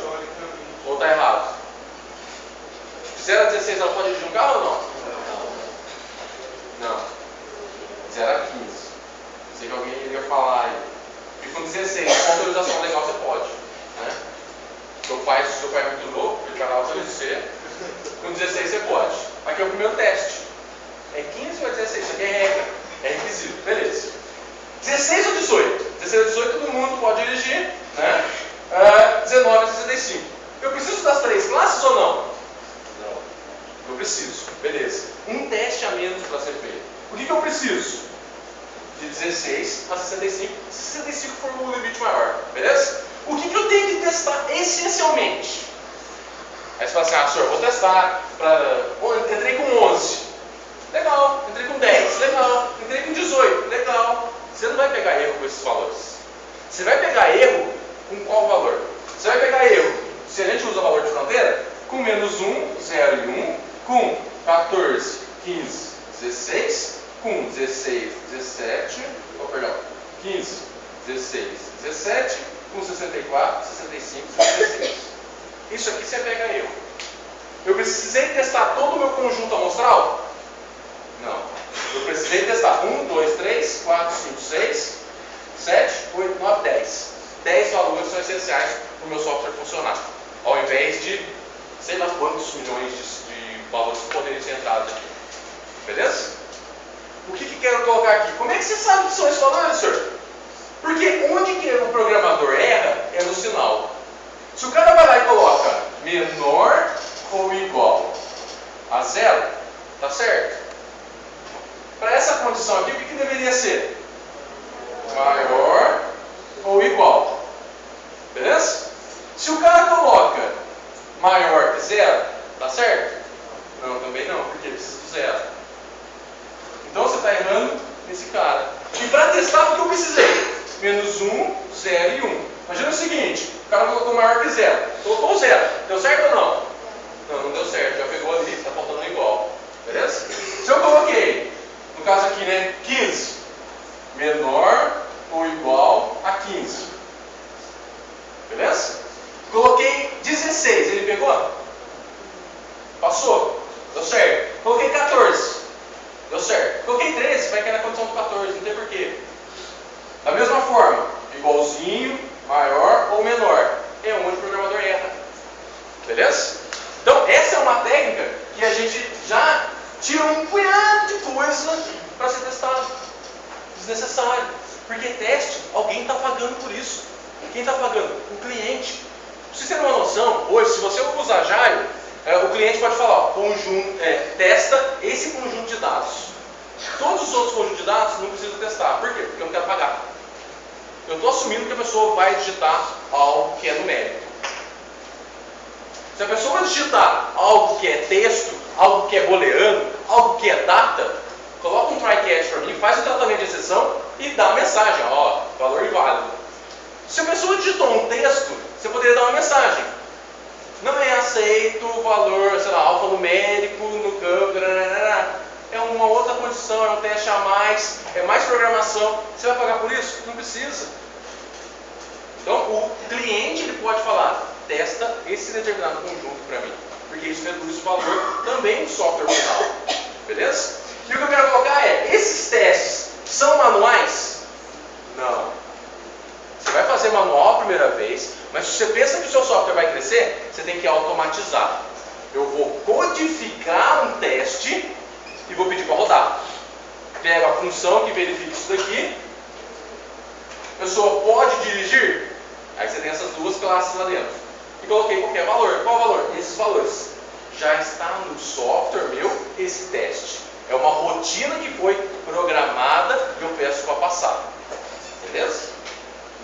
Speaker 1: Ou está errado? De 0 a 16 ela pode dirigir um carro ou não? Não. 0 a 15. Sei que alguém iria falar aí. E com 16, com autorização legal você pode. Né? Seu pai é muito louco, ele vai lá autorizar. Com 16 você pode. Aqui é o primeiro teste. É 15 ou é 16? Isso aqui é regra. É requisito. Beleza. 16 ou 18? 16 ou 18 todo mundo pode dirigir. Né? 19 a 65. Eu preciso das 3 classes ou não? Não. Eu preciso. Beleza. Um teste a menos para ser feito. O que eu preciso? De 16 a 65. Se 65 for o limite maior. Beleza? O que eu tenho que testar essencialmente? Aí você fala assim, senhor, vou testar para... entrei com 11. Legal. Entrei com 10. Legal. Entrei com 18. Legal. Você não vai pegar erro com esses valores. Você vai pegar erro com qual valor? Você vai pegar erro, se a gente usa valor de fronteira, com menos 1, 0 e 1, com 14, 15, 16, com 16, 17, 15, 16, 17, com 64, 65, 66. Isso aqui você pega erro. Eu precisei testar todo o meu conjunto amostral? Não. Eu precisei testar 1, 2, 3, 4, 5, 6, 7, 8, 9, 10. 10 valores são essenciais para o meu software funcionar. Ao invés de, sei lá quantos milhões de valores que poderiam ser entrados aqui. Beleza? O que quero colocar aqui? Como é que você sabe que são esses valores, senhor? Porque onde que o programador erra é no sinal. Se o cara vai lá e coloca menor ou igual a 0, tá certo? Para essa condição aqui, o que deveria ser? Maior ou igual. Beleza? Se o cara coloca maior que 0, tá certo? Não, também não, porque precisa do 0. Então você está errando nesse cara. E para testar, o que eu precisei? Menos 1, 0 e 1. Imagina o seguinte, o cara colocou maior que 0. Colocou 0. Deu certo ou não? Não deu certo. Já pegou ali, está faltando igual. Beleza? Se eu coloquei, no caso aqui, né, 15, menor ou igual a 15. Beleza? Coloquei 16, ele pegou? Passou. Deu certo. Coloquei 14. Deu certo. Coloquei 13, vai cair na condição do 14, não tem porquê. Da mesma forma, igualzinho, maior ou menor. É onde o programador erra. Beleza? Então, essa é uma técnica que a gente já tira um punhado de coisa para ser testado. Desnecessário. Porque teste, alguém está pagando por isso. Quem está pagando? O cliente. Pra você ter uma noção, hoje, se você usar Agile, o cliente pode falar, ó, testa esse conjunto de dados. Todos os outros conjuntos de dados não precisa testar. Por quê? Porque eu não quero pagar. Eu estou assumindo que a pessoa vai digitar algo que é numérico. Se a pessoa vai digitar algo que é texto, algo que é booleano, algo que é data, coloca um try catch para mim, faz o tratamento de exceção e dá a mensagem, ó, valor inválido. Se a pessoa digitou um texto, você poderia dar uma mensagem. Não é aceito o valor, sei lá, alfanumérico no campo, é uma outra condição, é um teste a mais, é mais programação. Você vai pagar por isso? Não precisa. Então, o cliente ele pode falar, testa esse determinado conjunto para mim, porque isso reduz o valor também do software final. Beleza? E o que eu quero colocar é, esses testes são manuais? Não. Você vai fazer manual a primeira vez, mas se você pensa que o seu software vai crescer, você tem que automatizar. Eu vou codificar um teste e vou pedir para rodar. Pego a função que verifica isso daqui. A pessoa pode dirigir? Aí você tem essas duas classes lá dentro. E coloquei qualquer valor. Qual valor? Esses valores. Já está no software meu esse teste. É uma rotina que foi programada e eu peço para passar. Beleza?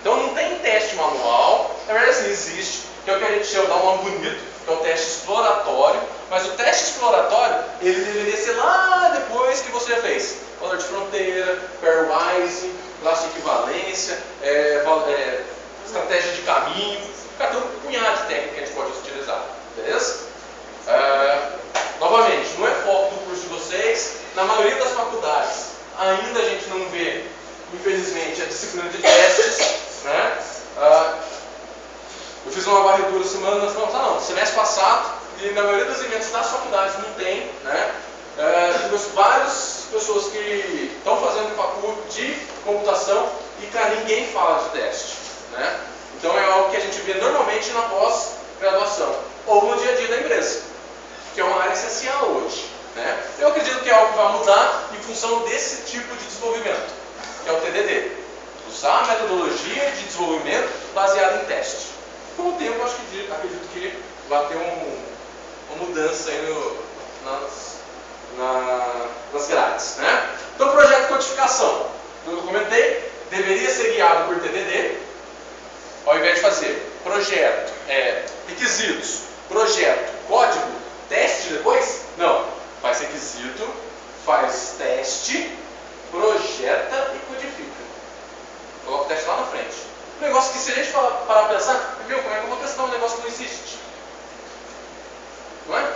Speaker 1: Então não tem teste manual. Na verdade assim, existe, que é o que a gente chama, dá um nome bonito, que é o teste exploratório. Mas o teste exploratório, ele deveria ser lá depois que você já fez. Valor de fronteira, pairwise, classe de equivalência, estratégia de caminho. Cara, tem um punhado de técnica que a gente pode utilizar. Beleza? Novamente, não é foco do curso de vocês. Na maioria das faculdades, ainda a gente não vê, infelizmente, a disciplina de testes. Né? Eu fiz uma varredura semestre passado, e na maioria dos eventos das faculdades não tem. Né? Tivemos várias pessoas que estão fazendo faculdade de computação e, cara, ninguém fala de teste. Né? Então é algo que a gente vê normalmente na pós-graduação ou no dia a dia da empresa, que é uma área essencial hoje. Né? Eu acredito que é algo que vai mudar em função desse tipo de desenvolvimento, que é o TDD. Usar a metodologia de desenvolvimento baseada em teste. Com o tempo, eu acredito que vai ter uma mudança aí nas grades. Né? Então, projeto de codificação. Como eu comentei, deveria ser guiado por TDD, ao invés de fazer projeto, requisitos, projeto, código, teste depois? Não. Faz requisito, faz teste, projeta e codifica. Coloca o teste lá na frente. Um negócio que, se a gente parar para pensar, meu, como é que eu vou testar um negócio que não existe? Não é?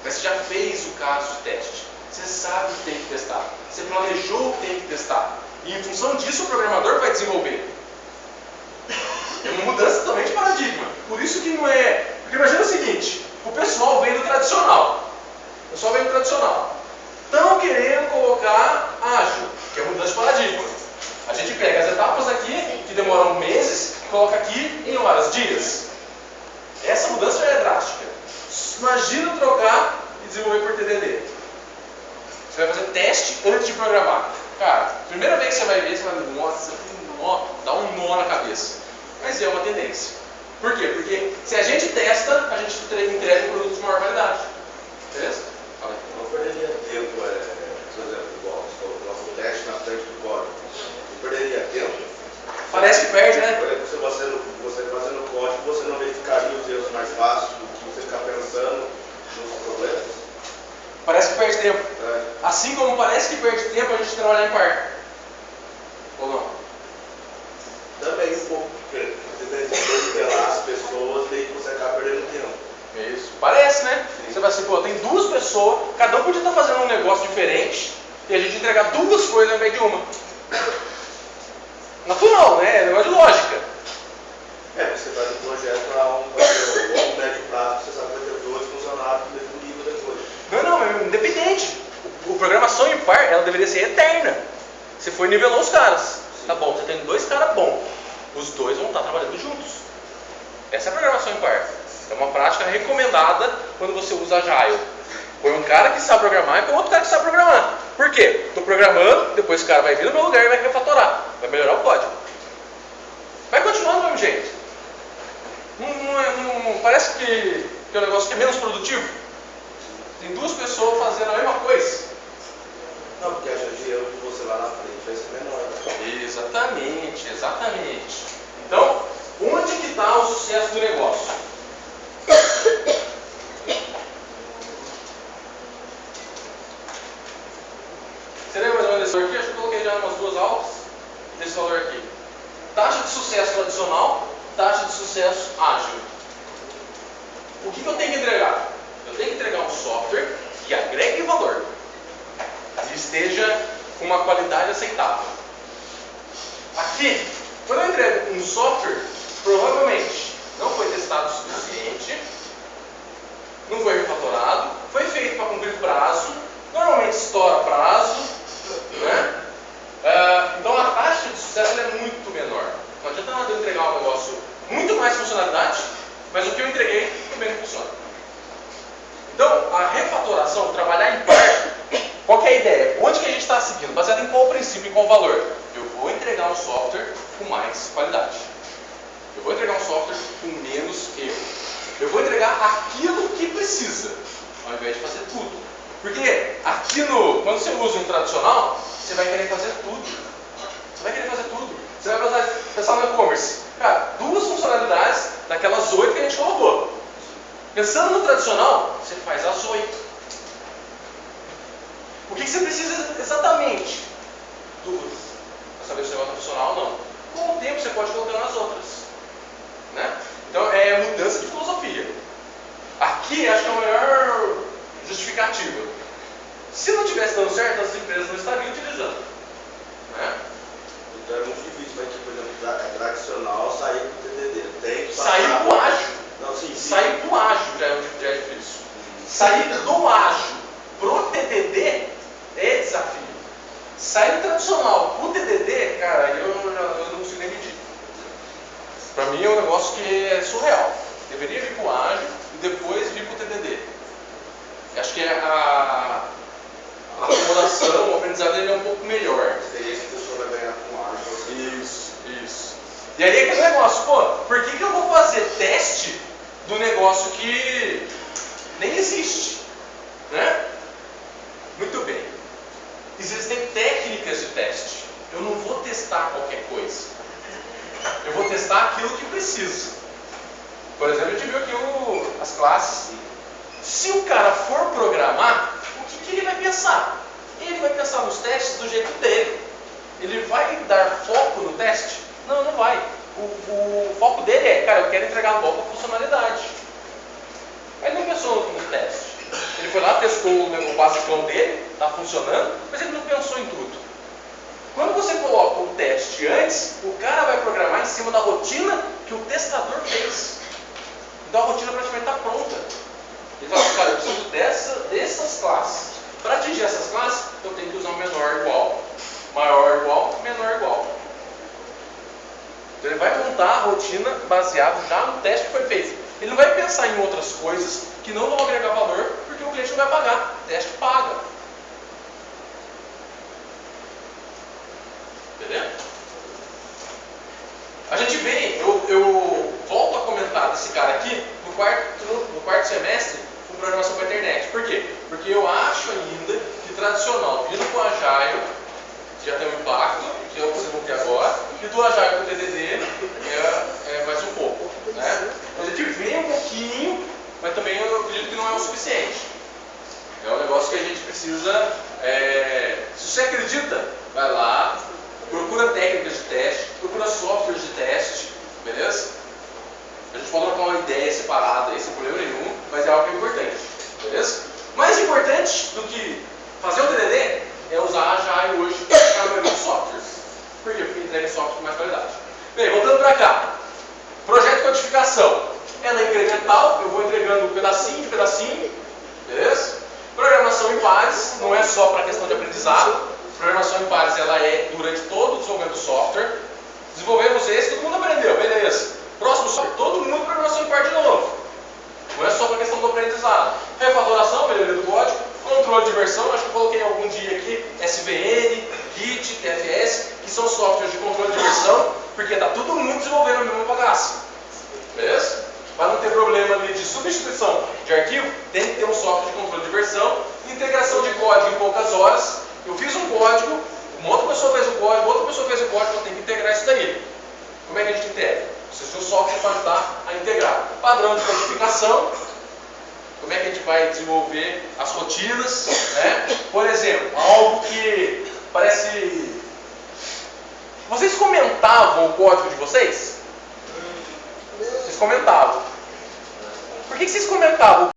Speaker 1: Mas você já fez o caso de teste. Você sabe que tem que testar. Você planejou que tem que testar. E em função disso o programador vai desenvolver. É uma mudança também de paradigma. Por isso que não é... Porque imagina o seguinte, o pessoal vem do tradicional. Estão querendo colocar ágil, que é mudança de paradigma. A gente pega as etapas aqui, que demoram meses, e coloca aqui em horas, dias. Essa mudança já é drástica. Imagina trocar e desenvolver por TDD. Você vai fazer teste antes de programar. Cara, primeira vez que você vai ver, você vai ver, nossa, dá um nó na cabeça. Mas é uma tendência. Por quê? Porque se a gente testa, a gente entrega um produto de maior qualidade. Beleza? Fala aí.
Speaker 3: Não perderia tempo, por exemplo, igual você coloca o teste na frente do código. Não perderia tempo.
Speaker 1: Parece que perde, né?
Speaker 3: Por exemplo, você fazendo código, você não verificaria os erros mais fácil do que você ficar pensando nos problemas?
Speaker 1: Parece que perde tempo. Assim como parece que perde tempo a gente trabalhar em par. Ou não?
Speaker 3: Também um pouco, porque você revelar as pessoas, daí você acaba perdendo tempo.
Speaker 1: É isso. Parece, né?
Speaker 3: Sim.
Speaker 1: Você vai assim, pô, tem duas pessoas, cada um podia estar fazendo um negócio diferente e a gente entregar duas coisas ao invés de uma. Natural, né? É negócio de lógica.
Speaker 3: Você faz um projeto a longo, médio prazo, você sabe que vai ter 2 funcionários do mesmo nível depois.
Speaker 1: Não, é independente. O programação em par, ela deveria ser eterna. Você foi nivelou os caras.
Speaker 3: Sim.
Speaker 1: Tá bom, você tem 2 caras bons. Os 2 vão estar trabalhando juntos. Essa é a programação em par. É uma prática recomendada quando você usa Agile. Põe um cara que sabe programar e põe outro cara que sabe programar. Por quê? Estou programando, depois o cara vai vir no meu lugar e vai refatorar. Vai melhorar o código. Vai continuar do mesmo jeito. Não parece que é um negócio que é menos produtivo? Tem 2 pessoas fazendo a mesma coisa.
Speaker 3: Não, porque a chance de erro de você lá na frente vai ser menor. Né?
Speaker 1: Exatamente. Então, onde que está o sucesso do negócio? Você lembra mais ou menos desse valor aqui? Acho que eu coloquei já umas 2 aulas desse valor aqui. Taxa de sucesso tradicional, taxa de sucesso ágil. o que eu tenho que entregar? Eu tenho que entregar um software que agregue valor e esteja com uma qualidade aceitável. Aqui, quando eu entrego um software, provavelmente não foi testado o suficiente, não foi refatorado, foi feito para cumprir prazo, normalmente estoura prazo, né? Então a taxa de sucesso é muito menor. Não adianta nada eu entregar um negócio muito mais funcionalidade, mas o que eu entreguei também não funciona. Então a refatoração, trabalhar em par, qual que é a ideia? Onde que a gente está seguindo? Baseado em qual princípio, em qual valor? Eu vou entregar um software com mais qualidade. Eu vou entregar um software com menos erro. Eu vou entregar aquilo que precisa, ao invés de fazer tudo. Porque aqui quando você usa um tradicional, você vai querer fazer tudo. Você vai querer fazer tudo. Você vai pensar no e-commerce. Cara, 2 funcionalidades daquelas 8 que a gente colocou. Pensando no tradicional, você faz as 8. O que você precisa exatamente? 2. Para saber se o negócio é funcional ou não. Com o tempo você pode colocar nas outras. Né? Então é mudança de filosofia. Aqui acho que é a maior justificativa. Se não tivesse dando certo, as empresas não estariam utilizando. Né?
Speaker 3: Então é muito difícil, mas por exemplo, tradicional sair do TDD. Tem que
Speaker 1: sair do ágil.
Speaker 3: Não, sim.
Speaker 1: Sair do ágil já é difícil. Sair do ágil pro TDD é desafio. Sair do tradicional pro TDD, cara, eu não consigo nem medir. Para mim é um negócio que é surreal. Deveria vir pro ágil e depois vir pro TDD. Acho que a acomodação, o aprendizado dele é um pouco melhor.
Speaker 3: A experiência que a pessoa vai ganhar com ágil.
Speaker 1: Isso. E aí é aquele negócio, pô, por que eu vou fazer teste do negócio que nem existe? Né? Muito bem. Existem técnicas de teste. Eu não vou testar qualquer coisa. Eu vou testar aquilo que preciso. Por exemplo, a gente viu aqui as classes. Se o cara for programar, o que ele vai pensar? Ele vai pensar nos testes do jeito dele. Ele vai dar foco no teste? Não, não vai. O foco dele é, cara, eu quero entregar logo a funcionalidade. Aí ele não pensou no teste. Ele foi lá, testou o basicão dele, está funcionando, mas ele não pensou em tudo. Quando você coloca o teste antes, o cara vai programar em cima da rotina que o testador fez. Então a rotina praticamente está pronta. Ele fala, cara, eu preciso dessas classes. Para atingir essas classes, eu tenho que usar um menor igual, maior igual, menor igual. Então ele vai montar a rotina baseado já no teste que foi feito. Ele não vai pensar em outras coisas que não vão agregar valor, porque o cliente não vai pagar. O teste paga. Entendeu? A gente vê, eu volto a comentar desse cara aqui no quarto semestre com programação para a internet. Por quê? Porque eu acho ainda que tradicional, vindo com o Agile, já tem um impacto, que é o que vocês vão ter agora, e do Agile para o TDD é mais um pouco. Né? A gente vê um pouquinho, mas também eu acredito que não é o suficiente. É um negócio que a gente precisa. Se você acredita, vai lá, procura técnicas de teste, procura softwares de teste, beleza? A gente pode trocar uma ideia separada aí, sem problema nenhum, mas é algo que é importante, beleza? Mais importante do que fazer o TDD é usar Agile hoje para a maioria dos softwares. Por quê? Porque entrega software com mais qualidade. Bem, voltando para cá. Projeto de codificação. Ela é incremental, eu vou entregando pedacinho de pedacinho, beleza? Programação em pares, não é só para questão de aprendizado. Programação em pares, ela é durante todo o desenvolvimento do software. Desenvolvemos esse, todo mundo aprendeu, beleza. Próximo software, todo mundo programação em par de novo. Não é só para questão do aprendizado. Refatoração, melhoria do código. Controle de versão, acho que eu coloquei algum dia aqui, SVN, Git, TFS, que são softwares de controle de versão, porque está todo mundo desenvolvendo a mesma bagaça. Beleza? Para não ter problema ali de substituição de arquivo, tem que ter um software de controle de versão, integração de código em poucas horas. Eu fiz um código, uma outra pessoa fez o código, outra pessoa fez o código, eu tenho que integrar isso daí. Como é que a gente integra? Precisa de um software para ajudar a integrar. Padrão de codificação. Como é que a gente vai desenvolver as rotinas, né? Por exemplo, algo que parece... Vocês comentavam o código de vocês? Vocês comentavam. Por que vocês comentavam